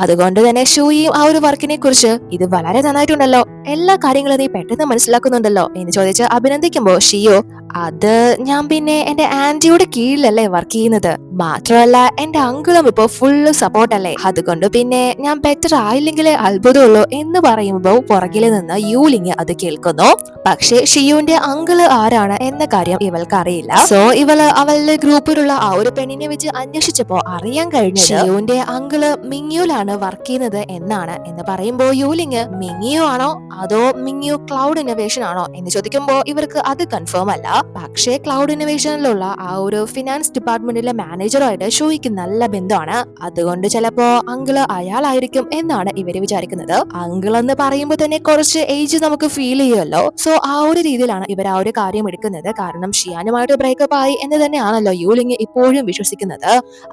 അതുകൊണ്ട് തന്നെ ഷൂയും ആ ഒരു വർക്കിനെ കുറിച്ച് ഇത് വളരെ നന്നായിട്ടുണ്ടല്ലോ, എല്ലാ കാര്യങ്ങളും നീ പെട്ടെന്ന് മനസ്സിലാക്കുന്നുണ്ടല്ലോ എന്ന് ചോദിച്ച് അഭിനന്ദിക്കുമ്പോ ഷിയോ, അത് ഞാൻ പിന്നെ എന്റെ ആന്റിയുടെ കീഴിലല്ലേ വർക്ക് ചെയ്യുന്നത്, മാത്രമല്ല എന്റെ അങ്കിളും ഇപ്പൊ ഫുള്ള് സപ്പോർട്ടല്ലേ, അതുകൊണ്ട് പിന്നെ ഞാൻ ബെറ്റർ ആയില്ലെങ്കിലേ അത്ഭുതമുള്ളൂ എന്ന് പറയുമ്പോ പുറകിൽ നിന്ന് യൂലിങ് അത് കേൾക്കുന്നു. പക്ഷേ ഷിയുവിന്റെ അങ്കിള് ആരാണ് എന്ന കാര്യം ഇവൾക്ക് അറിയില്ല. സോ ഇവള് അവളുടെ ഗ്രൂപ്പിലുള്ള ആ ഒരു പെണ്ണിനെ വെച്ച് അന്വേഷിച്ചപ്പോ അറിയാൻ കഴിഞ്ഞത് ഷിയുവിന്റെ അങ്കിള് മിങ്യുലാണ് വർക്ക് ചെയ്യുന്നത് എന്നാണ്. എന്ന് പറയുമ്പോ യൂലിങ് മിങ്യു ആണോ അതോ മിങ്യു ക്ലൗഡ് ഇന്നോവേഷൻ ആണോ എന്ന് ചോദിക്കുമ്പോ ഇവർക്ക് അത് കൺഫേം അല്ല. പക്ഷേ ക്ലൗഡ് ഇന്നോവേഷനിലുള്ള ആ ഒരു ഫിനാൻസ് ഡിപ്പാർട്ട്മെന്റിലെ മാനേജറുമായിട്ട് ഷൂയ്ക്ക് നല്ല ബന്ധമാണ്, അതുകൊണ്ട് ചിലപ്പോ അങ്കിള് അയാളായിരിക്കും എന്നാണ് ഇവര് വിചാരിക്കുന്നത്. അങ്കിൾ എന്ന് പറയുമ്പോൾ തന്നെ കുറച്ച് ഏജ് നമുക്ക് ഫീൽ ചെയ്യുമല്ലോ. സോ ആ ഒരു രീതിയിലാണ് ഇവർ ആ ഒരു കാര്യം എടുക്കുന്നത്. കാരണം ഷിയാനുമായിട്ട് ബ്രേക്കപ്പ് ആയി എന്ന് തന്നെയാണല്ലോ യൂലിങ് ഇപ്പോഴും വിശ്വസിക്കുന്നത്.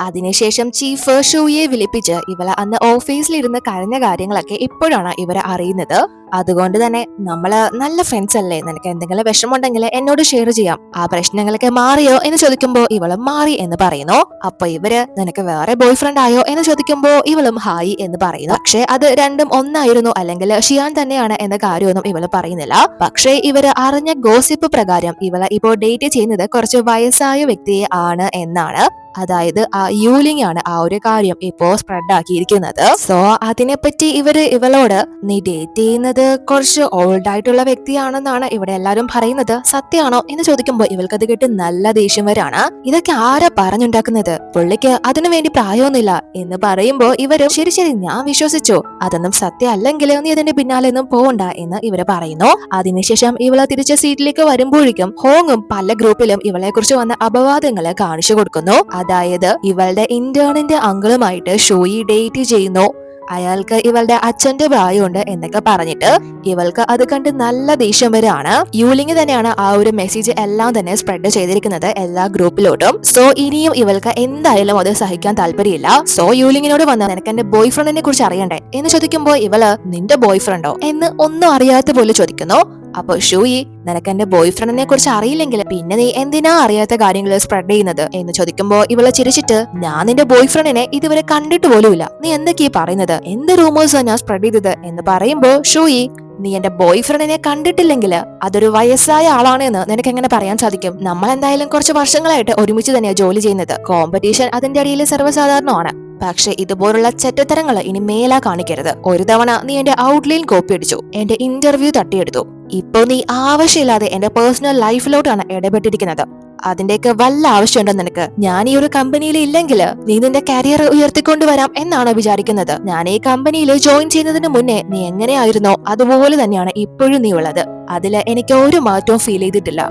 അതിനുശേഷം ചീഫ് ഷൂയെ വിളിപ്പിച്ച് ഇവളെ അന്ന് ഓഫീസിലിരുന്ന് കരഞ്ഞ കാര്യങ്ങളൊക്കെ ഇപ്പോഴാണ് ഇവരെ അറിയുന്നത്. അതുകൊണ്ട് തന്നെ നമ്മള് നല്ല ഫ്രണ്ട്സ് അല്ലേ, നിനക്ക് എന്തെങ്കിലും വിഷമമുണ്ടെങ്കിൽ എന്നോട് ഷെയർ ചെയ്യാം, ആ പ്രശ്നങ്ങളൊക്കെ മാറിയോ എന്ന് ചോദിക്കുമ്പോ ഇവളും മാറി എന്ന് പറയുന്നു. അപ്പൊ ഇവര് നിനക്ക് വേറെ ബോയ് ഫ്രണ്ട് ആയോ എന്ന് ചോദിക്കുമ്പോ ഇവളും ഹായ് എന്ന് പറയുന്നു. പക്ഷെ അത് രണ്ടും ഒന്നായിരുന്നു അല്ലെങ്കിൽ ഷിയാൻ തന്നെയാണ് എന്ന കാര്യമൊന്നും ഇവള് പറയുന്നില്ല. പക്ഷേ ഇവര് അറിഞ്ഞ ഗോസിപ്പ് പ്രകാരം ഇവളെ ഇപ്പോൾ ഡേറ്റ് ചെയ്യുന്നത് കുറച്ച് വയസ്സായ വ്യക്തിയെ ആണ് എന്നാണ്. അതായത് ആ യൂലിങ് ആണ് ആ ഒരു കാര്യം ഇപ്പോ സ്പ്രെഡ് ആക്കിയിരിക്കുന്നത്. സോ അതിനെപ്പറ്റി ഇവളോട് നീ ഡേറ്റ് ചെയ്യുന്നത് കുറച്ച് ഓൾഡ് ആയിട്ടുള്ള വ്യക്തിയാണെന്നാണ് ഇവിടെ എല്ലാരും പറയുന്നത്, സത്യമാണോ എന്ന് ചോദിക്കുമ്പോൾ ഇവൾക്കത് കേട്ട് നല്ല ദേഷ്യം വരാണ്. ഇതൊക്കെ ആരാ പറഞ്ഞുണ്ടാക്കുന്നത്, പുള്ളിക്ക് അതിനു വേണ്ടി പ്രായമൊന്നുമില്ല എന്ന് പറയുമ്പോ ഇവരും ശരി ശരി ഞാൻ വിശ്വസിച്ചു, അതൊന്നും സത്യം അല്ലെങ്കിൽ നീ അതിന്റെ പിന്നാലെ ഒന്നും പോകണ്ട എന്ന് ഇവര് പറയുന്നു. അതിനുശേഷം ഇവളെ തിരിച്ച സീറ്റിലേക്ക് വരുമ്പോഴേക്കും ഹോങ്ങും പല ഗ്രൂപ്പിലും ഇവളെ കുറിച്ച് വന്ന അപവാദങ്ങളെ കാണിച്ചു കൊടുക്കുന്നു. അതായത് ഇവളുടെ ഇന്റേണിന്റെ അങ്കിളുമായിട്ട് ഷൂയി ഡേറ്റ് ചെയ്യുന്നു, അയാൾക്ക് ഇവളുടെ അച്ഛന്റെ പ്രായമുണ്ട് എന്നൊക്കെ പറഞ്ഞിട്ട് ഇവൾക്ക് അത് കണ്ട് നല്ല ദേഷ്യം വരെയാണ്. യൂലിങ് തന്നെയാണ് ആ ഒരു മെസ്സേജ് എല്ലാം തന്നെ സ്പ്രെഡ് ചെയ്തിരിക്കുന്നത് എല്ലാ ഗ്രൂപ്പിലോട്ടും. സോ ഇനിയും ഇവൾക്ക് എന്തായാലും അത് സഹിക്കാൻ താല്പര്യമില്ല. സോ യൂലിങ്ങിനോട് വന്ന് നിനക്ക് എന്റെ ബോയ് ഫ്രണ്ടിനെ കുറിച്ച് അറിയണ്ടേ എന്ന് ചോദിക്കുമ്പോ ഇവള് നിന്റെ ബോയ് ഫ്രണ്ടോ എന്ന് ഒന്നും അറിയാത്ത പോലെ ചോദിക്കുന്നു. അപ്പൊ ഷൂയി, നിനക്ക് എന്റെ ബോയ് ഫ്രണ്ടിനെ കുറിച്ച് അറിയില്ലെങ്കിൽ പിന്നെ നീ എന്തിനാ അറിയാത്ത കാര്യങ്ങൾ സ്പ്രെഡ് ചെയ്യുന്നത് എന്ന് ചോദിക്കുമ്പോ ഇവളെ ചിരിച്ചിട്ട്, ഞാൻ നിന്റെ ബോയ് ഫ്രണ്ടിനെ ഇതുവരെ കണ്ടിട്ട് പോലുമില്ല, നീ എന്തൊക്കെയാ പറയുന്നത്, എന്ത് റൂമേഴ്സാ ഞാൻ സ്പ്രെഡ് ചെയ്തത് എന്ന് പറയുമ്പോ ഷൂയി, നീ എന്റെ ബോയ് ഫ്രണ്ടിനെ കണ്ടിട്ടില്ലെങ്കിൽ അതൊരു വയസ്സായ ആളാണെന്ന് നിനക്ക് എങ്ങനെ പറയാൻ സാധിക്കും, നമ്മൾ എന്തായാലും കുറച്ച് വർഷങ്ങളായിട്ട് ഒരുമിച്ച് തന്നെയാണ് ജോലി ചെയ്യുന്നത്, കോമ്പറ്റീഷൻ അതിന്റെ അടിയിൽ സർവ്വസാധാരണമാണ്, പക്ഷെ ഇതുപോലുള്ള ചെറ്റത്തരങ്ങൾ ഇനി മേലാ കാണിക്കരുത്. ഒരു തവണ നീ എന്റെ ഔട്ട്ലൈൻ കോപ്പി അടിച്ചു, എന്റെ ഇന്റർവ്യൂ തട്ടിയെടുത്തു, ഇപ്പൊ നീ ആവശ്യമില്ലാതെ എന്റെ പേഴ്സണൽ ലൈഫിലോട്ടാണ് ഇടപെട്ടിരിക്കുന്നത്, അതിന്റെയൊക്കെ വല്ല ആവശ്യമുണ്ടോ നിനക്ക്, ഞാൻ ഈ ഒരു കമ്പനിയിൽ ഇല്ലെങ്കിൽ നീ നിന്റെ കരിയർ ഉയർത്തിക്കൊണ്ടുവരാം എന്നാണ് വിചാരിക്കുന്നത്, ഞാൻ ഈ കമ്പനിയിൽ ജോയിൻ ചെയ്യുന്നതിന് മുന്നേ നീ എങ്ങനെയായിരുന്നോ അതുപോലെ തന്നെയാണ് ഇപ്പോഴും നീ ഉള്ളത്, അതില് എനിക്ക് ഒരു മാറ്റവും ഫീൽ ചെയ്തിട്ടില്ല,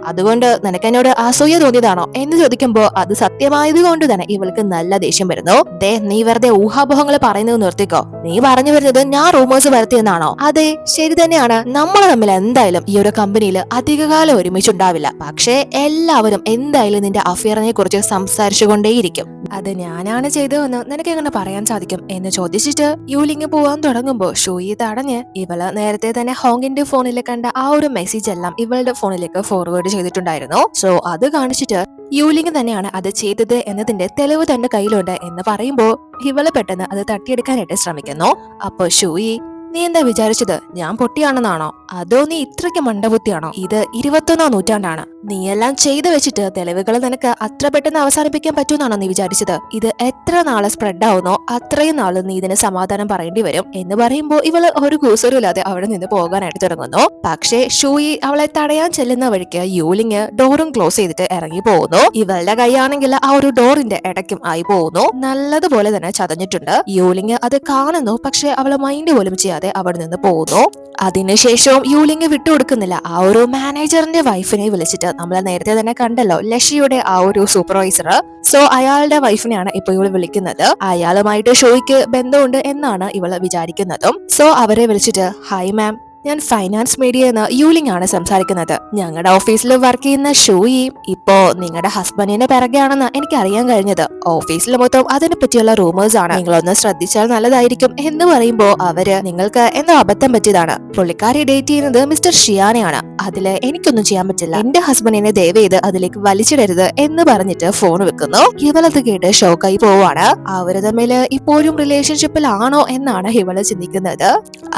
അതുകൊണ്ട് നിനക്ക് എന്നോട് അസൂയ തോന്നിയതാണോ എന്ന് ചോദിക്കുമ്പോ അത് സത്യമായത് കൊണ്ട് തന്നെ ഇവൾക്ക് നല്ല ദേഷ്യം വരുന്നു. ദേ നീ വെറുതെ ഊഹാപോഹങ്ങൾ പറയുന്നത് നിർത്തിക്കോ, നീ പറഞ്ഞു വരുന്നത് ഞാൻ റൂമേഴ്സ് വരുത്തിയെന്നാണോ, അതെ ശരി തന്നെയാണ്, നമ്മൾ തമ്മിൽ എന്തായാലും ഈ ഒരു കമ്പനിയിൽ അധികകാലം ഒരുമിച്ചുണ്ടാവില്ല, പക്ഷേ എല്ലാവരും എന്തായാലും നിന്റെ അഫയറിനെ കുറിച്ച് സംസാരിച്ചുകൊണ്ടേയിരിക്കും, അത് ഞാനാണ് ചെയ്തതെന്ന് നിനക്ക് എങ്ങനെ പറയാൻ സാധിക്കും എന്ന് ചോദിച്ചിട്ട് യൂലിങ് പോവാൻ തുടങ്ങുമ്പോ ഷൂയി തടഞ്ഞ് ഇവള് നേരത്തെ തന്നെ ഹോങ്ങിന്റെ ഫോണിൽ കണ്ട ആ ഒരു മെസ്സേജ് എല്ലാം ഇവളുടെ ഫോണിലേക്ക് ഫോർവേഡ് ചെയ്തിട്ടുണ്ടായിരുന്നു. സോ അത് കാണിച്ചിട്ട് യൂലിങ് തന്നെയാണ് അത് ചെയ്തത് എന്നതിന്റെ തെളിവ് തന്റെ കയ്യിലുണ്ട് എന്ന് പറയുമ്പോ ഇവള് പെട്ടെന്ന് അത് തട്ടിയെടുക്കാനായിട്ട് ശ്രമിക്കുന്നു. അപ്പൊ ഷൂയി, നീ എന്താ വിചാരിച്ചത് ഞാൻ പൊട്ടിയാണെന്നാണോ, അതോ നീ ഇത്രയ്ക്ക് മണ്ടബുദ്ധിയാണോ, ഇത് 21ാം നൂറ്റാണ്ടാണ്, നീ എല്ലാം ചെയ്തു വെച്ചിട്ട് തെളിവുകൾ നിനക്ക് അത്ര പെട്ടെന്ന് അവസാനിപ്പിക്കാൻ പറ്റൂന്നാണോ നീ വിചാരിച്ചത്, ഇത് എത്ര നാളെ സ്പ്രെഡ് ആവുന്നോ അത്രയും നാള് നീ ഇതിന് സമാധാനം പറയേണ്ടി വരും എന്ന് പറയുമ്പോ ഇവള് ഒരു കൂസറുമില്ലാതെ അവിടെ നിന്ന് പോകാനായിട്ട് തുടങ്ങുന്നു. പക്ഷേ ഷൂയി അവളെ തടയാൻ ചെല്ലുന്ന വഴിക്ക് യൂലിങ് ഡോറും ക്ലോസ് ചെയ്തിട്ട് ഇറങ്ങി പോകുന്നു. ഇവളുടെ കൈയാണെങ്കിൽ ആ ഒരു ഡോറിന്റെ ഇടയ്ക്കും ആയി പോകുന്നു, നല്ലതുപോലെ തന്നെ ചതഞ്ഞിട്ടുണ്ട്. യൂലിങ് അത് കാണുന്നു, പക്ഷെ അവള് മൈൻഡ് പോലും ചെയ്യാതെ അവിടെ നിന്ന് പോകുന്നു. അതിനുശേഷവും യൂലിങ് വിട്ടുകൊടുക്കുന്നില്ല. ആ ഒരു മാനേജറിന്റെ വൈഫിനെ വിളിച്ചിട്ട് നമ്മൾ നേരത്തെ തന്നെ കണ്ടല്ലോ ലഷിയുടെ ആ ഒരു സൂപ്പർവൈസർ, സോ അയാളുടെ വൈഫിനെയാണ് ഇപ്പൊ ഇവള് വിളിക്കുന്നത്. അയാളുമായിട്ട് ഷോയ്ക്ക് ബന്ധമുണ്ട് എന്നാണ് ഇവള് വിചാരിക്കുന്നതും. സോ അവരെ വിളിച്ചിട്ട്, ഹായ് മാം, ഞാൻ ഫൈനാൻസ് മീഡിയ എന്ന യൂലിംഗ് ആണ് സംസാരിക്കുന്നത്. ഞങ്ങളുടെ ഓഫീസിൽ വർക്ക് ചെയ്യുന്ന ഷൂയിയും ഇപ്പോ നിങ്ങളുടെ ഹസ്ബൻഡിന്റെ പിറകെയാണെന്ന് എനിക്ക് അറിയാൻ കഴിഞ്ഞത്. ഓഫീസിൽ മൊത്തം അതിനെ പറ്റിയുള്ള റൂമേഴ്സ് ആണ്. നിങ്ങളൊന്ന് ശ്രദ്ധിച്ചാൽ നല്ലതായിരിക്കും എന്ന് പറയുമ്പോ അവര് നിങ്ങൾക്ക് എന്തോ അബദ്ധം പറ്റിയതാണ്. പുള്ളിക്കാരി ഡേറ്റ് ചെയ്യുന്നത് മിസ്റ്റർ ഷിയാനെയാണ്. അതില് എനിക്കൊന്നും ചെയ്യാൻ പറ്റില്ല. എന്റെ ഹസ്ബൻഡിനെ ദയവ് ചെയ്ത് അതിലേക്ക് വലിച്ചിടരുത് എന്ന് പറഞ്ഞിട്ട് ഫോൺ വെക്കുന്നു. ഇവളത് കേട്ട് ഷോക്കായി പോവാണ്. അവര് തമ്മില് ഇപ്പോഴും റിലേഷൻഷിപ്പിലാണോ എന്നാണ് ഇവള് ചിന്തിക്കുന്നത്.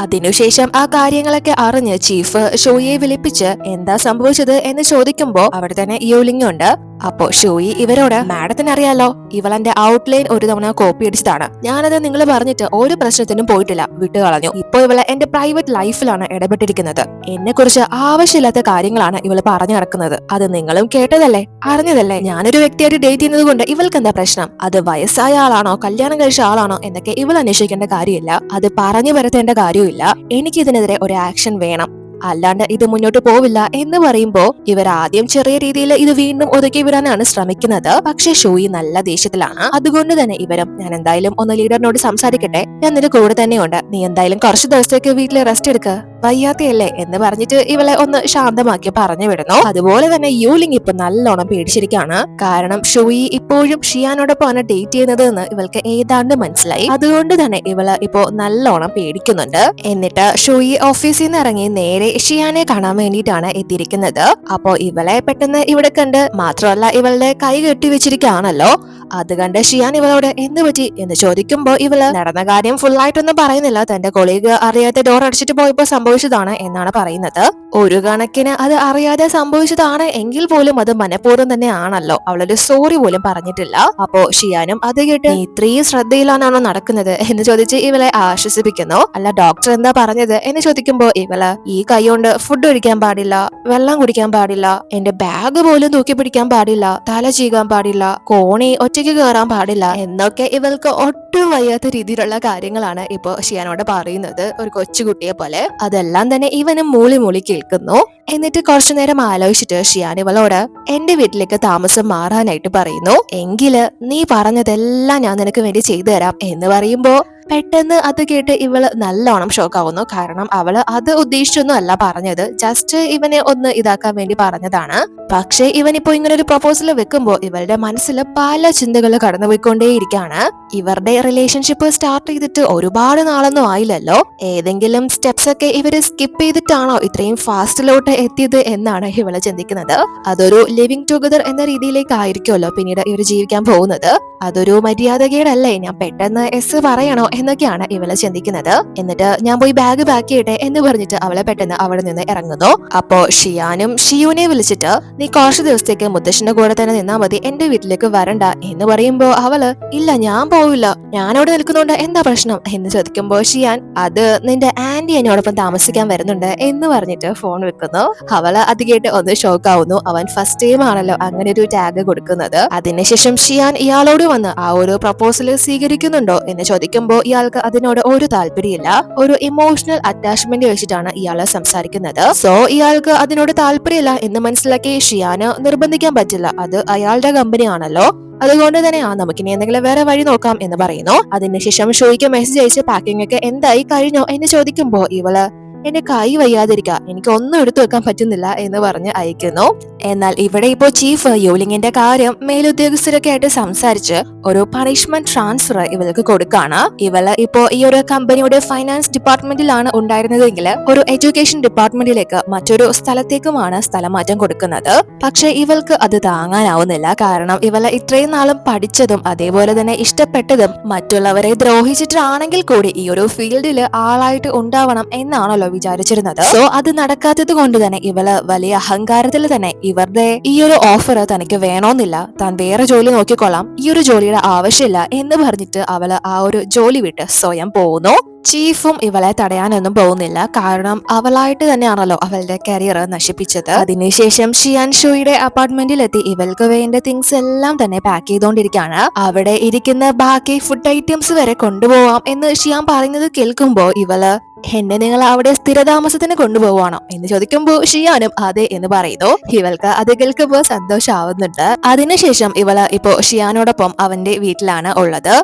അതിനുശേഷം ആ കാര്യങ്ങളൊക്കെ അറിഞ്ഞ് ചീഫ് ഷോയെ വിളിപ്പിച്ച് എന്താ സംഭവിച്ചത് എന്ന് ചോദിക്കുമ്പോ അവിടെ തന്നെ യൂലിംഗ് ഉണ്ട്. അപ്പോ ഷോയി ഇവരോട് മാഡത്തിന് അറിയാലോ, ഇവളെന്റെ ഔട്ട്ലൈൻ ഒരു തവണ കോപ്പി അടിച്ചതാണ്. ഞാനത് നിങ്ങൾ പറഞ്ഞിട്ട് ഒരു പ്രശ്നത്തിനും പോയിട്ടില്ല, വിട്ടുകളഞ്ഞു. ഇപ്പൊ ഇവള് എന്റെ പ്രൈവറ്റ് ലൈഫിലാണ് ഇടപെട്ടിരിക്കുന്നത്. എന്നെ കുറിച്ച് ആവശ്യമില്ലാത്ത കാര്യങ്ങളാണ് ഇവള് പറഞ്ഞു നടക്കുന്നത്. അത് നിങ്ങളും കേട്ടതല്ലേ, അറിഞ്ഞതല്ലേ. ഞാനൊരു വ്യക്തിയായിട്ട് ഡേറ്റ് ചെയ്യുന്നത് കൊണ്ട് ഇവൾക്ക് എന്താ പ്രശ്നം? അത് വയസ്സായ ആളാണോ കല്യാണം കഴിച്ച ആളാണോ എന്നൊക്കെ ഇവൾ അന്വേഷിക്കേണ്ട കാര്യമില്ല. അത് പറഞ്ഞു വരുത്തേണ്ട കാര്യമില്ല. എനിക്ക് ഇതിനെതിരെ ഒരു ആക്ഷൻ വേണം, അല്ലാണ്ട് ഇത് മുന്നോട്ട് പോവില്ല എന്ന് പറയുമ്പോ ഇവർ ആദ്യം ചെറിയ രീതിയിൽ ഇത് വീണ്ടും ഒതുക്കി വിടാനാണ് ശ്രമിക്കുന്നത്. പക്ഷെ ഷോയി നല്ല ദേഷ്യത്തിലാണ്. അതുകൊണ്ട് തന്നെ ഇവരും ഞാൻ എന്തായാലും ഒന്ന് ലീഡറിനോട് സംസാരിക്കട്ടെ, ഞാൻ നിന്റെ കൂടെ തന്നെയുണ്ട്, നീ എന്തായാലും കുറച്ച് ദിവസത്തേക്ക് വീട്ടിൽ റെസ്റ്റ് എടുക്ക, വയ്യാത്തയല്ലേ എന്ന് പറഞ്ഞിട്ട് ഇവളെ ഒന്ന് ശാന്തമാക്കി പറഞ്ഞു വിടുന്നു. അതുപോലെ തന്നെ യൂലിംഗ് ഇപ്പൊ നല്ലോണം പേടിച്ചിരിക്കുകയാണ്. കാരണം ഷോയി ഇപ്പോഴും ഷിയാനോടൊപ്പമാണ് ഡേറ്റ് ചെയ്യുന്നത് എന്ന് ഇവൾക്ക് ഏതാണ്ട് മനസ്സിലായി. അതുകൊണ്ട് തന്നെ ഇവള് ഇപ്പോ നല്ലോണം പേടിക്കുന്നുണ്ട്. എന്നിട്ട് ഷോയി ഓഫീസിൽ നിന്ന് ഇറങ്ങി നേരെ ഷിയാനെ കാണാൻ വേണ്ടിയിട്ടാണ് എത്തിയിരിക്കുന്നത്. അപ്പോ ഇവളെ പെട്ടെന്ന് ഇവിടെ കണ്ട്, മാത്രമല്ല ഇവളുടെ കൈ കെട്ടിവെച്ചിരിക്കുകയാണല്ലോ. അത് കണ്ട് ഷിയാൻ ഇവളോട് എന്ത് പറ്റി എന്ന് ചോദിക്കുമ്പോ ഇവള് നടന്ന കാര്യം ഫുള്ളായിട്ടൊന്നും പറയുന്നില്ല. തന്റെ കൊളീഗ് അറിയാതെ ഡോർ അടിച്ചിട്ട് പോയപ്പോ സംഭവിച്ചതാണ് എന്നാണ് പറയുന്നത്. ഒരു കണക്കിന് അത് അറിയാതെ സംഭവിച്ചതാണ് എങ്കിൽ പോലും അത് മനഃപൂർവ്വം തന്നെ ആണല്ലോ. അവളൊരു സോറി പോലും പറഞ്ഞിട്ടില്ല. അപ്പോ ഷിയാനും അത് കേട്ട് ഇത്രയും ശ്രദ്ധയിലാണോ നടക്കുന്നത് എന്ന് ചോദിച്ച് ഇവളെ ആശ്വസിപ്പിക്കുന്നു. അല്ല ഡോക്ടർ എന്താ പറഞ്ഞത് എന്ന് ചോദിക്കുമ്പോ ഇവള് ഈ കൈ കൊണ്ട് ഫുഡ് കഴിക്കാൻ പാടില്ല, വെള്ളം കുടിക്കാൻ പാടില്ല, എന്റെ ബാഗ് പോലും തൂക്കി പിടിക്കാൻ പാടില്ല, തല ചീകാൻ പാടില്ല, കോണി ഒറ്റയ്ക്ക് കയറാൻ പാടില്ല എന്നൊക്കെ ഇവൾക്ക് ഒട്ടും വയ്യാത്ത രീതിയിലുള്ള കാര്യങ്ങളാണ് ഇപ്പോ ഷിയാനോട് പറയുന്നത്, ഒരു കൊച്ചുകുട്ടിയെ പോലെ. അതെല്ലാം തന്നെ ഇവനും മൂളി മൂളി കേൾക്കുന്നു. എന്നിട്ട് കുറച്ചു നേരം ആലോചിച്ചിട്ട് ഷിയാൻ ഇവളോട് എന്റെ വീട്ടിലേക്ക് താമസം മാറാനായിട്ട് പറയുന്നു. എങ്കില് നീ പറഞ്ഞതെല്ലാം ഞാൻ നിനക്ക് വേണ്ടി ചെയ്തു തരാം എന്ന് പറയുമ്പോ പെട്ടെന്ന് അത് കേട്ട് ഇവള് നല്ലോണം ഷോക്കാവുന്നു. കാരണം അവള് അത് ഉദ്ദേശിച്ചൊന്നും അല്ല പറഞ്ഞത്, ജസ്റ്റ് ഇവനെ ഒന്ന് ഇതാക്കാൻ വേണ്ടി പറഞ്ഞതാണ്. പക്ഷെ ഇവനിപ്പോ ഇങ്ങനെ ഒരു പ്രപ്പോസൽ വെക്കുമ്പോ ഇവളുടെ മനസ്സിൽ പല ചിന്തകൾ കടന്നുപോയിക്കൊണ്ടേയിരിക്കാണ്. ഇവരുടെ റിലേഷൻഷിപ്പ് സ്റ്റാർട്ട് ചെയ്തിട്ട് ഒരുപാട് നാളൊന്നും ആയില്ലല്ലോ. ഏതെങ്കിലും സ്റ്റെപ്സ് ഒക്കെ ഇവര് സ്കിപ്പ് ചെയ്തിട്ടാണോ ഇത്രയും ഫാസ്റ്റിലോട്ട് എത്തിയത് എന്നാണ് ഇവള് ചിന്തിക്കുന്നത്. അതൊരു ലിവിങ് ടുഗദർ എന്ന രീതിയിലേക്കായിരിക്കുമല്ലോ പിന്നീട് ഇവര് ജീവിക്കാൻ പോകുന്നത്. അതൊരു മര്യാദകേടല്ലേ, ഞാൻ പെട്ടെന്ന് എസ് പറയണോ എന്നൊക്കെയാണ് ഇവള് ചിന്തിക്കുന്നത്. എന്നിട്ട് ഞാൻ പോയി ബാഗ് പാക്ക് ചെയ്യട്ടെ എന്ന് പറഞ്ഞിട്ട് അവളെ പെട്ടെന്ന് അവിടെ നിന്ന് ഇറങ്ങുന്നു. അപ്പോ ഷിയാനും ഷിയുനെ വിളിച്ചിട്ട് നീ കുറച്ചു ദിവസത്തേക്ക് മുത്തശ്ശന്റെ കൂടെ തന്നെ നിന്നാ മതി, എന്റെ വീട്ടിലേക്ക് വരണ്ട എന്ന് പറയുമ്പോ അവള് ഇല്ല ഞാൻ പോവില്ല, ഞാനവിടെ നിൽക്കുന്നുണ്ട്, എന്താ പ്രശ്നം എന്ന് ചോദിക്കുമ്പോ ഷിയാൻ അത് നിന്റെ ആന്റി എന്നോടൊപ്പം താമസിക്കാൻ വരുന്നുണ്ട് എന്ന് പറഞ്ഞിട്ട് ഫോൺ വെക്കുന്നു. അവള് അത് കേട്ട് ഒന്ന് ഷോക്ക് ആവുന്നു. അവൻ ഫസ്റ്റ് ടൈം ആണല്ലോ അങ്ങനെ ഒരു ടാഗ് കൊടുക്കുന്നത്. അതിനുശേഷം ഷിയാൻ ഇയാളോട് വന്ന് ആ ഒരു പ്രപ്പോസൽ സ്വീകരിക്കുന്നുണ്ടോ എന്ന് ചോദിക്കുമ്പോ ഇയാൾക്ക് അതിനോട് ഒരു താല്പര്യമില്ല. ഒരു ഇമോഷണൽ അറ്റാച്ച്മെന്റ് വെച്ചിട്ടാണ് ഇയാള് സംസാരിക്കുന്നത്. സോ ഇയാൾക്ക് അതിനോട് താല്പര്യമില്ല എന്ന് മനസ്സിലാക്കി ഷിയാന് നിർബന്ധിക്കാൻ പറ്റില്ല, അത് അയാളുടെ കമ്പനി ആണല്ലോ. അതുകൊണ്ട് തന്നെ നമുക്കിനി എന്തെങ്കിലും വേറെ വഴി നോക്കാം എന്ന് പറയുന്നു. അതിനുശേഷം ഷോയ്ക്ക് മെസ്സേജ് അയച്ച് പാക്കിംഗ് ഒക്കെ എന്തായി കഴിഞ്ഞോ എന്ന് ചോദിക്കുമ്പോ ഇവള് എന്റെ കൈ വയ്യാതിരിക്ക, എനിക്ക് ഒന്നും എടുത്തു വെക്കാൻ പറ്റുന്നില്ല എന്ന് പറഞ്ഞ് അയക്കുന്നു. എന്നാൽ ഇവിടെ ഇപ്പോ ചീഫ് യൂലിംഗിന്റെ കാര്യം മേലുദ്യോഗസ്ഥരൊക്കെ ആയിട്ട് സംസാരിച്ച് ഒരു പണിഷ്മെന്റ് ട്രാൻസ്ഫർ ഇവൾക്ക് കൊടുക്കാണ്. ഇവള് ഇപ്പോ ഈ ഒരു കമ്പനിയുടെ ഫൈനാൻസ് ഡിപ്പാർട്ട്മെന്റിലാണ് ഉണ്ടായിരുന്നതെങ്കിൽ ഒരു എഡ്യൂക്കേഷൻ ഡിപ്പാർട്ട്മെന്റിലേക്ക് മറ്റൊരു സ്ഥലത്തേക്കുമാണ് സ്ഥലമാറ്റം കൊടുക്കുന്നത്. പക്ഷെ ഇവൾക്ക് അത് താങ്ങാനാവുന്നില്ല. കാരണം ഇവള് ഇത്രയും നാളും പഠിച്ചതും അതേപോലെ തന്നെ ഇഷ്ടപ്പെട്ടതും മറ്റുള്ളവരെ ദ്രോഹിച്ചിട്ടാണെങ്കിൽ കൂടി ഈ ഒരു ഫീൽഡിൽ ആളായിട്ട് ഉണ്ടാവണം എന്നാണല്ലോ വിചാരിച്ചിരുന്നത്. സോ അത് നടക്കാത്തത് കൊണ്ട് തന്നെ ഇവള് വലിയ അഹങ്കാരത്തിൽ തന്നെ ഇവരുടെ ഈ ഒരു ഓഫർ തനിക്ക് വേണമെന്നില്ല, താൻ വേറെ ജോലി നോക്കിക്കൊള്ളാം, ഈ ഒരു ജോലിയുടെ ആവശ്യമില്ല എന്ന് പറഞ്ഞിട്ട് അവള് ആ ഒരു ജോലി വിട്ട് സ്വയം പോകുന്നു. ചീഫും ഇവളെ തടയാനൊന്നും പോകുന്നില്ല. കാരണം അവളായിട്ട് തന്നെയാണല്ലോ അവളുടെ കരിയർ നശിപ്പിച്ചത്. അതിനുശേഷം ഷിയാൻ ഷോയുടെ അപ്പാർട്ട്മെന്റിലെത്തി ഇവൾക്ക് വേണ്ട തിങ്സ് എല്ലാം തന്നെ പാക്ക് ചെയ്തോണ്ടിരിക്കുകയാണ്. അവിടെ ഇരിക്കുന്ന ബാക്കി ഫുഡ് ഐറ്റംസ് വരെ കൊണ്ടുപോവാം എന്ന് ഷിയാൻ പറയുന്നത് കേൾക്കുമ്പോ ഇവള് എന്നെ നിങ്ങൾ അവിടെ സ്ഥിരതാമസത്തിന് കൊണ്ടുപോവാണോ എന്ന് ചോദിക്കുമ്പോൾ ഷിയാനും അതെ എന്ന് പറയുന്നു. ഇവൾക്ക് അത് കേൾക്കുമ്പോൾ സന്തോഷാവുന്നുണ്ട്. അതിനുശേഷം ഇവള് ഇപ്പോ ഷിയാനോടൊപ്പം അവന്റെ വീട്ടിലാണ് ഉള്ളത്.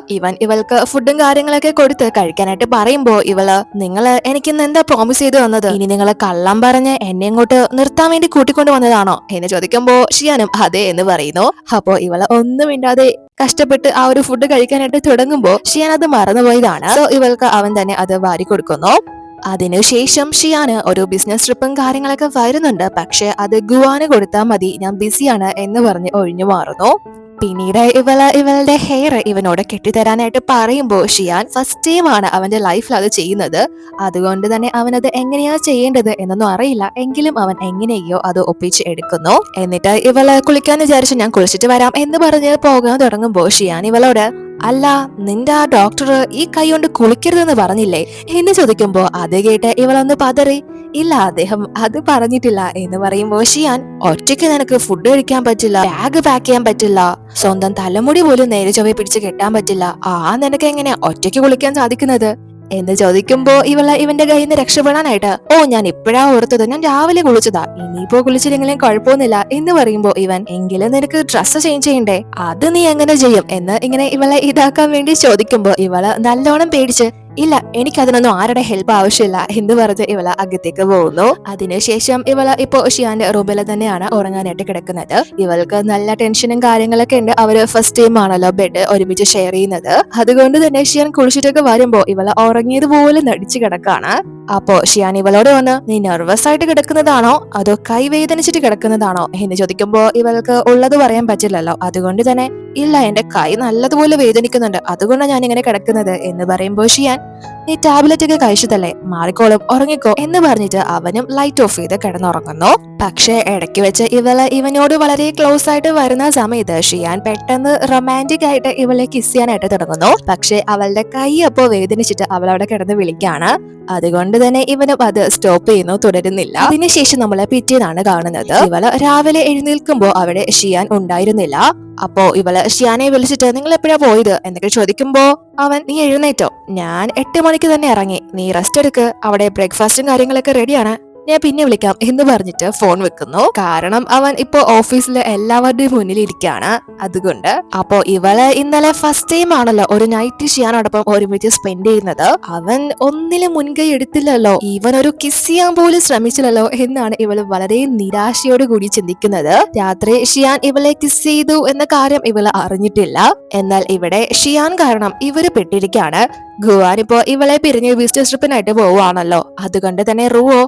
ഇവൾക്ക് ഫുഡും കാര്യങ്ങളൊക്കെ കൊടുത്ത് കഴിക്കാനായിട്ട് പറയുമ്പോ ഇവള് നിങ്ങള് എനിക്കിന്ന് എന്താ പ്രോമിസ് ചെയ്ത് വന്നത്, ഇനി നിങ്ങള് കള്ളം പറഞ്ഞ് എന്നെ ഇങ്ങോട്ട് നിർത്താൻ വേണ്ടി കൂട്ടിക്കൊണ്ട് വന്നതാണോ എന്ന് ചോദിക്കുമ്പോ ഷിയാനും അതെ എന്ന് പറയുന്നു. അപ്പോ ഇവള് ഒന്നും മിണ്ടാതെ കഷ്ടപ്പെട്ട് ആ ഒരു ഫുഡ് കഴിക്കാനായിട്ട് തുടങ്ങുമ്പോ ഷിയാൻ അത് മറന്നുപോയതാണ്. സോ ഇവൾക്ക് അവൻ തന്നെ അത് വാരി കൊടുക്കുന്നു. അതിനുശേഷം ഷിയാന് ഒരു ബിസിനസ് ട്രിപ്പും കാര്യങ്ങളൊക്കെ വരുന്നുണ്ട്. പക്ഷെ അത് ഗുവാന് കൊടുത്താൽ മതി, ഞാൻ ബിസിയാണ് എന്ന് പറഞ്ഞ് ഒഴിഞ്ഞു മാറുന്നു. പിന്നീട് ഇവളുടെ ഹെയർ ഇവനോട് കെട്ടിത്തരാനായിട്ട് പറയുമ്പോൾ ഷിയാൻ ഫസ്റ്റ് ടൈം ആണ് അവന്റെ ലൈഫിൽ അത് ചെയ്യുന്നത്. അതുകൊണ്ട് തന്നെ അവനത് എങ്ങനെയാ ചെയ്യേണ്ടത് എന്നൊന്നും അറിയില്ല. എങ്കിലും അവൻ എങ്ങനെയോ അത് ഒപ്പിച്ച് എടുക്കുന്നു. എന്നിട്ട് ഇവള് കുളിക്കാൻ വിചാരിച്ചു ഞാൻ കുളിച്ചിട്ട് വരാം എന്ന് പറഞ്ഞ് പോകാൻ തുടങ്ങുമ്പോൾ ഷിയാൻ ഇവളോട് അല്ല നിന്റെ ആ ഡോക്ടർ ഈ കൈ കൊണ്ട് കുളിക്കരുതെന്ന് പറഞ്ഞില്ലേ എന്ന് ചോദിക്കുമ്പോ അത് കേട്ട് ഇവളൊന്ന് പതറി. ഇല്ല അദ്ദേഹം അത് പറഞ്ഞിട്ടില്ല എന്ന് പറയുമ്പോ ഷിയാൻ ഒറ്റയ്ക്ക് നിനക്ക് ഫുഡ് കഴിക്കാൻ പറ്റില്ല, ബാഗ് പാക്ക് ചെയ്യാൻ പറ്റില്ല, സ്വന്തം തലമുടി പോലും നേരെ ചൊവ്വെ പിടിച്ച് കെട്ടാൻ പറ്റില്ല, നിനക്ക് എങ്ങനെയാ ഒറ്റയ്ക്ക് കുളിക്കാൻ സാധിക്കുന്നത് എന്ന് ചോദിക്കുമ്പോ ഇവന്റെ കയ്യിൽ നിന്ന് രക്ഷപ്പെടാനായിട്ട് ഞാൻ ഇപ്പോഴാ ഓർത്തത്, ഞാൻ രാവിലെ കുളിച്ചതാ, ഇനിയിപ്പോ കുളിച്ചില്ലെങ്കിലും കുഴപ്പമൊന്നുമില്ല എന്ന് പറയുമ്പോ ഇവൻ എങ്കിലും നിനക്ക് ഡ്രസ്സ് ചേഞ്ച് ചെയ്യണ്ടേ, അത് നീ എങ്ങനെ ചെയ്യും എന്ന് ഇങ്ങനെ ഇവളെ ഇതാക്കാൻ വേണ്ടി ചോദിക്കുമ്പോ ഇവള് നല്ലോണം പേടിച്ച് ഇല്ല എനിക്കതിനൊന്നും ആരുടെ ഹെൽപ്പ് ആവശ്യമില്ല എന്ന് പറഞ്ഞ് ഇവള് അകത്തേക്ക് പോകുന്നു. അതിനുശേഷം ഇവള് ഇപ്പോ ഷിയാന്റെ റൂമിൽ തന്നെയാണ് ഉറങ്ങാനായിട്ട് കിടക്കുന്നത്. ഇവൾക്ക് നല്ല ടെൻഷനും കാര്യങ്ങളൊക്കെ ഉണ്ട്. അവര് ഫസ്റ്റ് ടൈം ആണല്ലോ ബെഡ് ഒരുമിച്ച് ഷെയർ ചെയ്യുന്നത്. അതുകൊണ്ട് തന്നെ ഷിയാൻ കുളിച്ചിട്ടൊക്കെ വരുമ്പോ ഇവള് ഉറങ്ങിയതുപോലെ നടിച്ചു കിടക്കാണ്. അപ്പോ ഷിയാൻ ഇവളോട് വന്ന് നീ നെർവസ് ആയിട്ട് കിടക്കുന്നതാണോ അതോ കൈ വേദനിച്ചിട്ട് കിടക്കുന്നതാണോ എന്ന് ചോദിക്കുമ്പോ ഇവൾക്ക് ഉള്ളത് പറയാൻ പറ്റില്ലല്ലോ. അതുകൊണ്ട് തന്നെ ഇല്ല എന്റെ കൈ നല്ലതുപോലെ വേദനിക്കുന്നുണ്ട്, അതുകൊണ്ടാണ് ഞാൻ ഇങ്ങനെ കിടക്കുന്നത് എന്ന് പറയുമ്പോ ഷിയാൻ നീ ടാബ്ലറ്റ് ഒക്കെ കഴിച്ചതല്ലേ, മാറിക്കോളും, ഉറങ്ങിക്കോ എന്ന് പറഞ്ഞിട്ട് അവനും ലൈറ്റ് ഓഫ് ചെയ്ത് കിടന്നുറങ്ങുന്നു. പക്ഷെ ഇടയ്ക്ക് വെച്ച് ഇവനോട് വളരെ ക്ലോസ് ആയിട്ട് വരുന്ന സമയത്ത് ഷിയാൻ പെട്ടെന്ന് റൊമാൻറ്റിക് ആയിട്ട് ഇവളെ കിസ് ചെയ്യാനായിട്ട് തുടങ്ങുന്നു. പക്ഷെ അവളുടെ കൈ അപ്പോ വേദനിച്ചിട്ട് അവൾ അവിടെ കിടന്ന് വിളിക്കാണ്. അതുകൊണ്ട് തന്നെ ഇവനും അത് സ്റ്റോപ്പ് ചെയ്യുന്നു, തുടരുന്നില്ല. അതിനുശേഷം നമ്മള് പിറ്റേന്നാണ് കാണുന്നത്. ഇവള് രാവിലെ എഴുന്നേൽക്കുമ്പോ അവിടെ ഷിയാൻ ഉണ്ടായിരുന്നില്ല. അപ്പോ ഇവള് ഷിയാനെ വിളിച്ചിട്ട് നിങ്ങൾ എപ്പോഴാ പോയത് എന്നൊക്കെ ചോദിക്കുമ്പോ അവൻ നീ എഴുന്നേറ്റോ, ഞാൻ 8 മണിക്ക് തന്നെ ഇറങ്ങി, നീ റെസ്റ്റ് എടുക്ക്, അവിടെ ബ്രേക്ക്ഫാസ്റ്റും കാര്യങ്ങളൊക്കെ റെഡിയാണ്, ഞാൻ പിന്നെ വിളിക്കാം എന്ന് പറഞ്ഞിട്ട് ഫോൺ വെക്കുന്നു. കാരണം അവൻ ഇപ്പോ ഓഫീസിലെ എല്ലാവരുടെയും മുന്നിൽ ഇരിക്കുകയാണ്. അതുകൊണ്ട് അപ്പോ ഇവള് ഇന്നലെ ഫസ്റ്റ് ടൈം ആണല്ലോ ഒരു നൈറ്റ് ഷിയാനോടൊപ്പം ഒരുമിച്ച് സ്പെൻഡ് ചെയ്യുന്നത്. അവൻ ഒന്നിലും മുൻകൈ എടുത്തില്ലല്ലോ, ഇവൻ ഒരു കിസ് ചെയ്യാൻ പോലും ശ്രമിച്ചില്ലല്ലോ എന്നാണ് ഇവള് വളരെ നിരാശയോട് കൂടി ചിന്തിക്കുന്നത്. രാത്രി ഷിയാൻ ഇവളെ കിസ് ചെയ്തു എന്ന കാര്യം ഇവള് അറിഞ്ഞിട്ടില്ല. എന്നാൽ ഇവിടെ ഷിയാൻ കാരണം ഇവര് പെട്ടിരിക്കുകയാണ്. ഗുവാൻ ഇപ്പോ ഇവളെ പിരിഞ്ഞ് ബിസിനസ് ട്രിപ്പിനായിട്ട് പോവുകയാണല്ലോ. അതുകൊണ്ട് തന്നെ റുവോ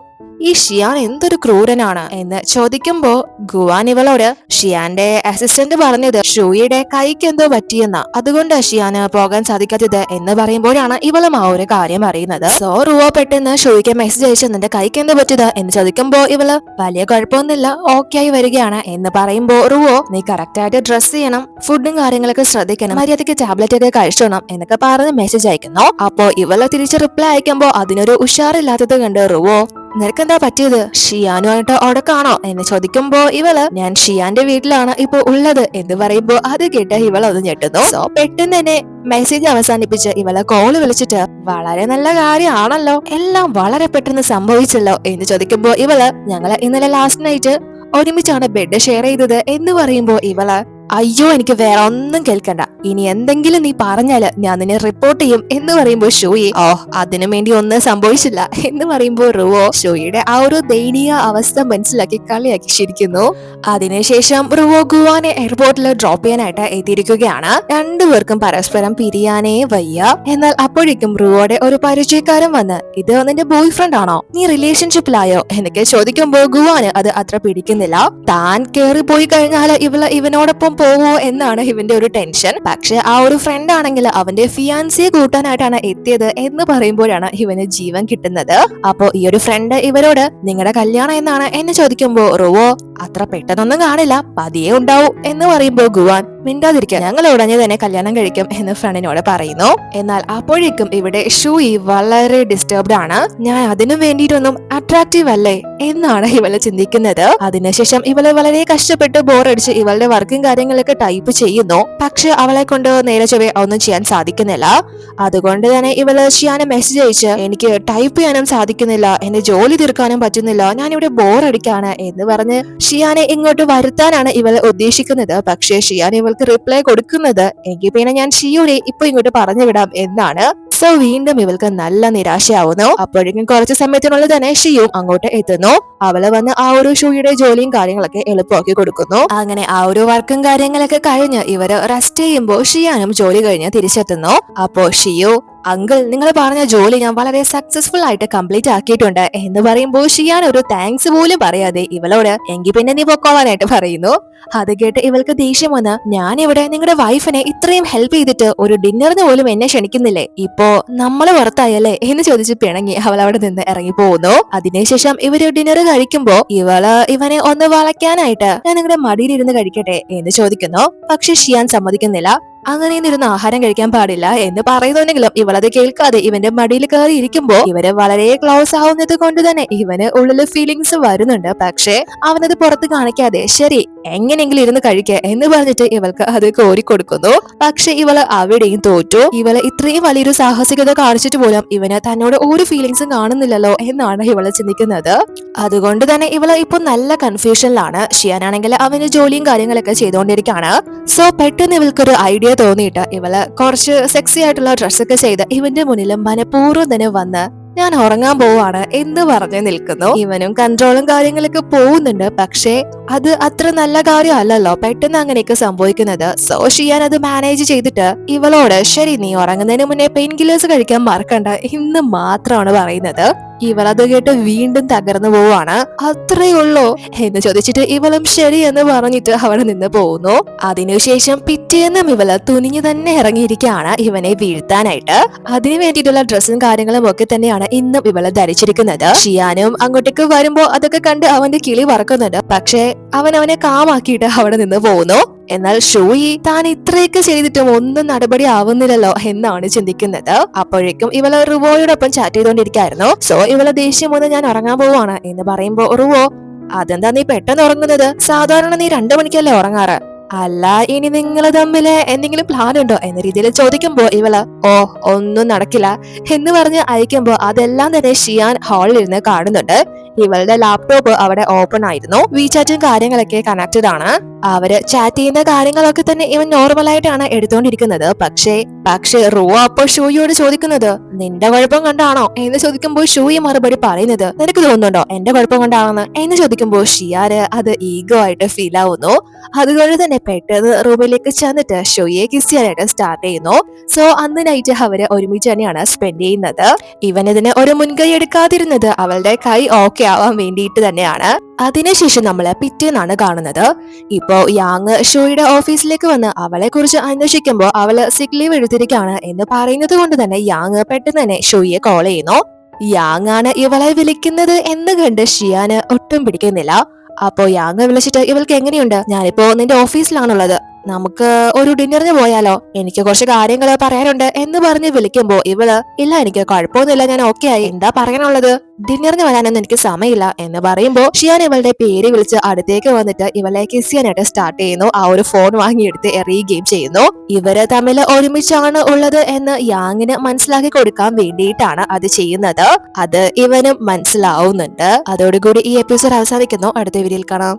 ഈ ഷിയാൻ എന്തൊരു ക്രൂരനാണ് എന്ന് ചോദിക്കുമ്പോ ഗുവാൻ ഇവളോട് ഷിയാന്റെ അസിസ്റ്റന്റ് പറഞ്ഞത് ഷൂയുടെ കൈക്ക് എന്തോ പറ്റിയെന്ന, അതുകൊണ്ട് ഷിയാന് പോകാൻ സാധിക്കാത്തത് എന്ന് പറയുമ്പോഴാണ് ഇവളും ആ ഒരു കാര്യം അറിയുന്നത്. സോ റുവോ പെട്ടെന്ന് ഷൂയ്ക്ക് മെസ്സേജ് അയച്ചു നിന്റെ കൈക്ക് എന്തോ പറ്റിയത് എന്ന് ചോദിക്കുമ്പോ ഇവള് വലിയ കുഴപ്പമൊന്നുമില്ല, ഓക്കെ ആയി വരികയാണ് എന്ന് പറയുമ്പോ റുവോ നീ കറക്റ്റ് ആയിട്ട് ഡ്രസ് ചെയ്യണം, ഫുഡും കാര്യങ്ങളൊക്കെ ശ്രദ്ധിക്കണം, മര്യാദയ്ക്ക് ടാബ്ലറ്റ് ഒക്കെ കഴിച്ചോണം എന്നൊക്കെ പറഞ്ഞ് മെസ്സേജ് അയക്കുന്നു. അപ്പോ ഇവള് തിരിച്ച് റിപ്ലൈ അയക്കുമ്പോ അതിനൊരു ഉഷാറില്ലാത്തത് കണ്ട് റുവോ നിനക്കെന്താ പറ്റിയത്, ഷിയാനുമായിട്ട് ഉടക്കാണോ എന്ന് ചോദിക്കുമ്പോ ഇവള് ഞാൻ ഷിയാന്റെ വീട്ടിലാണ് ഇപ്പൊ ഉള്ളത് എന്ന് പറയുമ്പോ അത് കേട്ട് ഇവളൊന്ന് ഞെട്ടുന്നു. സോ പെട്ടെന്ന് തന്നെ മെസ്സേജ് അവസാനിപ്പിച്ച് ഇവളെ കോള് വിളിച്ചിട്ട് വളരെ നല്ല കാര്യമാണല്ലോ, എല്ലാം വളരെ പെട്ടെന്ന് സംഭവിച്ചല്ലോ എന്ന് ചോദിക്കുമ്പോ ഇവള് ഞങ്ങള് ഇന്നലെ ലാസ്റ്റ് നൈറ്റ് ഒരുമിച്ചാണ് ബെഡ് ഷെയർ ചെയ്തത് എന്ന് പറയുമ്പോ ഇവള് അയ്യോ എനിക്ക് വേറെ ഒന്നും കേൾക്കണ്ട, ഇനി എന്തെങ്കിലും നീ പറഞ്ഞാല് ഞാൻ നിന്നെ റിപ്പോർട്ട് ചെയ്യും എന്ന് പറയുമ്പോ ഷോയി അതിനു വേണ്ടി ഒന്നും സംഭവിച്ചില്ല എന്ന് പറയുമ്പോ റുവോ ഷോയിയുടെ ആ ഒരു ദയനീയ അവസ്ഥ മനസ്സിലാക്കി കളിയാക്കി ചിരിക്കുന്നു. അതിനുശേഷം റുവോ ഗുവാനെ എയർപോർട്ടിൽ ഡ്രോപ്പ് ചെയ്യാനായിട്ട് എത്തിയിരിക്കുകയാണ്. രണ്ടുപേർക്കും പരസ്പരം പിരിയാനേ വയ്യ. എന്നാൽ അപ്പോഴേക്കും റുവോയുടെ ഒരു പരിചയക്കാരൻ വന്ന് ഇത് നിന്റെ ബോയ് ഫ്രണ്ട് ആണോ, നീ റിലേഷൻഷിപ്പിലായോ എന്നൊക്കെ ചോദിക്കുമ്പോ ഗുവാന് അത് അത്ര പിടിക്കുന്നില്ല. താൻ കേറി പോയി കഴിഞ്ഞാൽ ഇവനോടൊപ്പം പോവോ എന്നാണ് ഇവന്റെ ഒരു ടെൻഷൻ. പക്ഷെ ആ ഒരു ഫ്രണ്ട് ആണെങ്കിൽ അവന്റെ ഫിയാൻസിയെ കൂട്ടാനായിട്ടാണ് എത്തിയത് എന്ന് പറയുമ്പോഴാണ് ഇവന് ജീവൻ കിട്ടുന്നത്. അപ്പോ ഈ ഒരു ഫ്രണ്ട് ഇവരോട് നിങ്ങളുടെ കല്യാണം എന്നാണ് എന്ന് ചോദിക്കുമ്പോ റുവോ അത്ര പെട്ടെന്നൊന്നും കാണില്ല, പതിയെ ഉണ്ടാവും എന്ന് പറയുമ്പോ ഗുവാൻ മിണ്ടാതിരിക്കുക, ഞങ്ങൾ ഉടനെ തന്നെ കല്യാണം കഴിക്കും എന്ന് ഫ്രണ്ടിനോട് പറയുന്നു. എന്നാൽ അപ്പോഴേക്കും ഇവിടെ ഷൂയി വളരെ ഡിസ്റ്റർബ്ഡ് ആണ്. ഞാൻ അതിനു വേണ്ടിയിട്ടൊന്നും അട്രാക്റ്റീവ് അല്ലേ എന്നാണ് ഇവള് ചിന്തിക്കുന്നത്. അതിനുശേഷം ഇവള് വളരെ കഷ്ടപ്പെട്ട് ബോറടിച്ച് ഇവളുടെ വർക്കും കാര്യങ്ങളൊക്കെ ടൈപ്പ് ചെയ്യുന്നു. പക്ഷെ അവളെ കൊണ്ട് നേരെ ചൊവ്വേ ഒന്നും ചെയ്യാൻ സാധിക്കുന്നില്ല. അതുകൊണ്ട് തന്നെ ഇവള് ഷിയാനെ മെസ്സേജ് അയച്ച് എനിക്ക് ടൈപ്പ് ചെയ്യാനും സാധിക്കുന്നില്ല, എന്റെ ജോലി തീർക്കാനും പറ്റുന്നില്ല, ഞാനിവിടെ ബോറടിക്കാണ് എന്ന് പറഞ്ഞ് ഷിയാനെ ഇങ്ങോട്ട് വരുത്താനാണ് ഇവള് ഉദ്ദേശിക്കുന്നത്. പക്ഷേ ഷിയാൻ ഇവൾക്ക് റിപ്ലൈ കൊടുക്കുന്നത് എങ്കിൽ പിന്നെ ഞാൻ ഷിയോടെ ഇപ്പൊ ഇങ്ങോട്ട് പറഞ്ഞു വിടാം എന്നാണ്. സോ വീണ്ടും ഇവൾക്ക് നല്ല നിരാശയാവുന്നു. അപ്പോഴേക്കും കുറച്ച് സമയത്തിനുള്ളിൽ തന്നെ ഷിയും അങ്ങോട്ട് എത്തുന്നു. അവള് വന്ന് ആ ഒരു ഷൂയുടെ ജോലിയും കാര്യങ്ങളൊക്കെ എളുപ്പമാക്കി കൊടുക്കുന്നു. അങ്ങനെ ആ ഒരു വർക്കും കാര്യങ്ങളൊക്കെ കഴിഞ്ഞ് ഇവര് റെസ്റ്റ് ചെയ്യുമ്പോൾ ഷിയാനും ജോലി കഴിഞ്ഞ് തിരിച്ചെത്തുന്നു. അപ്പോ ഷിയോ അങ്കിൾ, നിങ്ങൾ പറഞ്ഞ ജോലി ഞാൻ വളരെ സക്സസ്ഫുൾ ആയിട്ട് കംപ്ലീറ്റ് ആക്കിയിട്ടുണ്ട് എന്ന് പറയുമ്പോൾ ഷിയാൻ ഒരു താങ്ക്സ് പോലും പറയാതെ ഇവളോട് എങ്കിൽ പിന്നെ നീ പൊക്കോളാനായിട്ട് പറയുന്നു. അത് കേട്ട് ഇവൾക്ക് ദേഷ്യം വന്ന് ഞാൻ ഇവിടെ നിങ്ങളുടെ വൈഫിനെ ഇത്രയും ഹെൽപ്പ് ചെയ്തിട്ട് ഒരു ഡിന്നറിന് പോലും എന്നെ ക്ഷണിക്കുന്നില്ലേ, ഇപ്പോ നമ്മള് പുറത്തായല്ലേ എന്ന് ചോദിച്ച് പിണങ്ങി അവൾ അവിടെ നിന്ന് ഇറങ്ങി പോകുന്നു. അതിനുശേഷം ഇവര് ഡിന്നർ കഴിക്കുമ്പോ ഇവനെ ഒന്ന് വളയ്ക്കാനായിട്ട് ഞാൻ നിങ്ങളുടെ മടിയിലിരുന്ന് കഴിക്കട്ടെ എന്ന് ചോദിക്കുന്നു. പക്ഷെ ഷിയാൻ സമ്മതിക്കുന്നില്ല. അങ്ങനെയൊന്നും ഇരുന്ന് ആഹാരം കഴിക്കാൻ പാടില്ല എന്ന് പറയുന്നുണ്ടെങ്കിലും ഇവളത് കേൾക്കാതെ ഇവന്റെ മടിയിൽ കയറി ഇരിക്കുമ്പോ ഇവര് വളരെ ക്ലോസ് ആവുന്നത് കൊണ്ട് തന്നെ ഇവന് ഉള്ളില് ഫീലിങ്സ് വരുന്നുണ്ട്. പക്ഷേ അവനത് പുറത്ത് കാണിക്കാതെ ശരി എങ്ങനെയെങ്കിലും ഇരുന്ന് കഴിക്ക എന്ന് പറഞ്ഞിട്ട് ഇവൾക്ക് അത് കോരിക്കൊടുക്കുന്നു. പക്ഷെ ഇവള് അവിടെയും തോറ്റു. ഇവള് ഇത്രയും വലിയൊരു സാഹസികത കാണിച്ചിട്ട് പോലും ഇവന് തന്നോട് ഒരു ഫീലിങ്സും കാണുന്നില്ലല്ലോ എന്നാണ് ഇവള് ചിന്തിക്കുന്നത്. അതുകൊണ്ട് തന്നെ ഇവള് ഇപ്പൊ നല്ല കൺഫ്യൂഷനിലാണ്. ഷിയാനാണെങ്കിൽ അവന് ജോലിയും കാര്യങ്ങളൊക്കെ ചെയ്തുകൊണ്ടിരിക്കുകയാണ്. സോ പെട്ടെന്ന് ഇവൾക്കൊരു ഐഡിയ തോന്നിയിട്ട് ഇവള് കുറച്ച് സെക്സി ആയിട്ടുള്ള ഡ്രസ്സൊക്കെ ചെയ്ത് ഇവന്റെ മുന്നിലും മനഃപൂർവ്വം തന്നെ വന്ന് ഞാൻ ഉറങ്ങാൻ പോവാണ് എന്ന് പറഞ്ഞു നിൽക്കുന്നു. ഇവനും കൺട്രോളും കാര്യങ്ങളൊക്കെ പോകുന്നുണ്ട്. പക്ഷേ അത് അത്ര നല്ല കാര്യമല്ലല്ലോ പെട്ടെന്ന് അങ്ങനെയൊക്കെ സംഭവിക്കുന്നത്. സോ ഷിയാൻ അത് മാനേജ് ചെയ്തിട്ട് ഇവളോട് ശരി നീ ഉറങ്ങുന്നതിന് മുന്നേ പെയിൻ കില്ലേഴ്സ് കഴിക്കാൻ മറക്കണ്ട എന്ന് മാത്രമാണ് പറയുന്നത്. ഇവളത് കേട്ട് വീണ്ടും തകർന്നു പോവാണ്. അത്രയുള്ളൂ എന്ന് ചോദിച്ചിട്ട് ഇവളും ശരി എന്ന് പറഞ്ഞിട്ട് അവിടെ നിന്ന് പോകുന്നു. അതിനുശേഷം പിറ്റേന്നും ഇവള് തുനിഞ്ഞു തന്നെ ഇറങ്ങിയിരിക്കുകയാണ് ഇവനെ വീഴ്ത്താനായിട്ട്. അതിനു വേണ്ടിയിട്ടുള്ള ഡ്രസ്സും കാര്യങ്ങളും ഒക്കെ തന്നെയാണ് ഇന്നും ഇവള് ധരിച്ചിരിക്കുന്നത്. ഷിയാനും അങ്ങോട്ടേക്ക് വരുമ്പോ അതൊക്കെ കണ്ട് അവന്റെ കിളി പറക്കുന്നുണ്ട്. പക്ഷെ അവനെ കാമാക്കിയിട്ട് അവിടെ നിന്ന് പോകുന്നു. എന്നാൽ ഷൂയി താൻ ഇത്രയൊക്കെ ചെയ്തിട്ടും ഒന്നും നടപടി ആവുന്നില്ലല്ലോ എന്നാണ് ചിന്തിക്കുന്നത്. അപ്പോഴേക്കും ഇവള് റുവോയോടൊപ്പം ചാറ്റ് ചെയ്തോണ്ടിരിക്കായിരുന്നു. സോ ഇവളെ ദേഷ്യം വന്ന് ഞാൻ ഉറങ്ങാൻ പോവാണ് എന്ന് പറയുമ്പോ റുവോ അതെന്താ നീ പെട്ടെന്ന് ഉറങ്ങുന്നത്, സാധാരണ നീ 2 മണിക്കല്ലേ ഉറങ്ങാറ്, അല്ല ഇനി നിങ്ങൾ തമ്മില് എന്തെങ്കിലും പ്ലാൻ ഉണ്ടോ എന്ന രീതിയിൽ ചോദിക്കുമ്പോ ഇവള് ഓ ഒന്നും നടക്കില്ല എന്ന് പറഞ്ഞ് അയക്കുമ്പോ അതെല്ലാം തന്നെ ഷിയാൻ ഹാളിൽ ഇരുന്ന് കാണുന്നുണ്ട്. ഇവളുടെ ലാപ്ടോപ്പ് അവിടെ ഓപ്പൺ ആയിരുന്നു. വീചാറ്റും കാര്യങ്ങളൊക്കെ കണക്റ്റഡ് ആണ്. അവര് ചാറ്റ് ചെയ്യുന്ന കാര്യങ്ങളൊക്കെ തന്നെ ഇവൻ നോർമൽ ആയിട്ടാണ് എടുത്തോണ്ടിരിക്കുന്നത്. പക്ഷേ റുവ അപ്പൊ ഷൂയിയോട് ചോദിക്കുന്നത് നിന്റെ കുഴപ്പം കൊണ്ടാണോ എന്ന് ചോദിക്കുമ്പോൾ ഷൂയി മറുപടി പറയുന്നത് നിനക്ക് തോന്നുന്നുണ്ടോ എന്റെ കുഴപ്പം കൊണ്ടാണെന്ന് എന്ന് ചോദിക്കുമ്പോൾ ഷിയാന് അത് ഈഗോ ആയിട്ട് ഫീൽ ആവുന്നു. അതുകൊണ്ട് തന്നെ പെട്ടെന്ന് റൂമിലേക്ക് ചെന്നിട്ട് ഷൂയെ കിസ് ചെയ്യാനായിട്ട് സ്റ്റാർട്ട് ചെയ്യുന്നു. സോ അന്ന് നൈറ്റ് അവര് ഒരുമിച്ച് തന്നെയാണ് സ്പെൻഡ് ചെയ്യുന്നത്. ഇവനതിന് ഒരു മുൻകൈ എടുക്കാതിരുന്നത് അവളുടെ കൈ ഓക്കെ ആവാൻ വേണ്ടിയിട്ട് തന്നെയാണ്. അതിനുശേഷം നമ്മള് പിറ്റേന്നാണ് കാണുന്നത്. ഇപ്പോ യാങ് ഷൂയുടെ ഓഫീസിലേക്ക് വന്ന് അവളെ കുറിച്ച് അന്വേഷിക്കുമ്പോൾ അവള് സിക്ക് ലീവ് എടുത്തിരിക്കുകയാണ് എന്ന് പറയുന്നത് കൊണ്ട് തന്നെ യാങ് പെട്ടെന്ന് തന്നെ ഷൂയെ കോൾ ചെയ്യുന്നു. യാങ് ആണ് ഇവളെ വിളിക്കുന്നത് എന്ന് കണ്ട് ഷിയാന് ഒട്ടും പിടിക്കുന്നില്ല. അപ്പോ യാങ് വിളിച്ചിട്ട് ഇവൾക്ക് എങ്ങനെയുണ്ട്, ഞാനിപ്പോ നിന്റെ ഓഫീസിലാണുള്ളത്, നമുക്ക് ഒരു ഡിന്നറിന് പോയാലോ, എനിക്ക് കുറച്ച് കാര്യങ്ങൾ പറയാനുണ്ട് എന്ന് പറഞ്ഞ് വിളിക്കുമ്പോ ഇവള് ഇല്ല എനിക്ക് കുഴപ്പമൊന്നുമില്ല, ഞാൻ ഓക്കെ ആയി, എന്താ പറയാനുള്ളത്, ഡിന്നറിന് വരാനൊന്നും എനിക്ക് സമയമില്ല എന്ന് പറയുമ്പോ ഷിയാൻ ഇവളുടെ പേര് വിളിച്ച് അടുത്തേക്ക് വന്നിട്ട് ഇവളെ കിസ് ചെയ്യാനായിട്ട് സ്റ്റാർട്ട് ചെയ്യുന്നു. ആ ഒരു ഫോൺ വാങ്ങിയെടുത്ത് എറിയുകയും ചെയ്യുന്നു. ഇവര് തമ്മിൽ ഒരുമിച്ചാണ് ഉള്ളത് എന്ന് യാങ്ങിന് മനസ്സിലാക്കി കൊടുക്കാൻ വേണ്ടിയിട്ടാണ് അത് ചെയ്യുന്നത്. അത് ഇവനും മനസ്സിലാവുന്നുണ്ട്. അതോടുകൂടി ഈ എപ്പിസോഡ് അവസാനിക്കുന്നു. അടുത്ത വീഡിയോയിൽ കാണാം.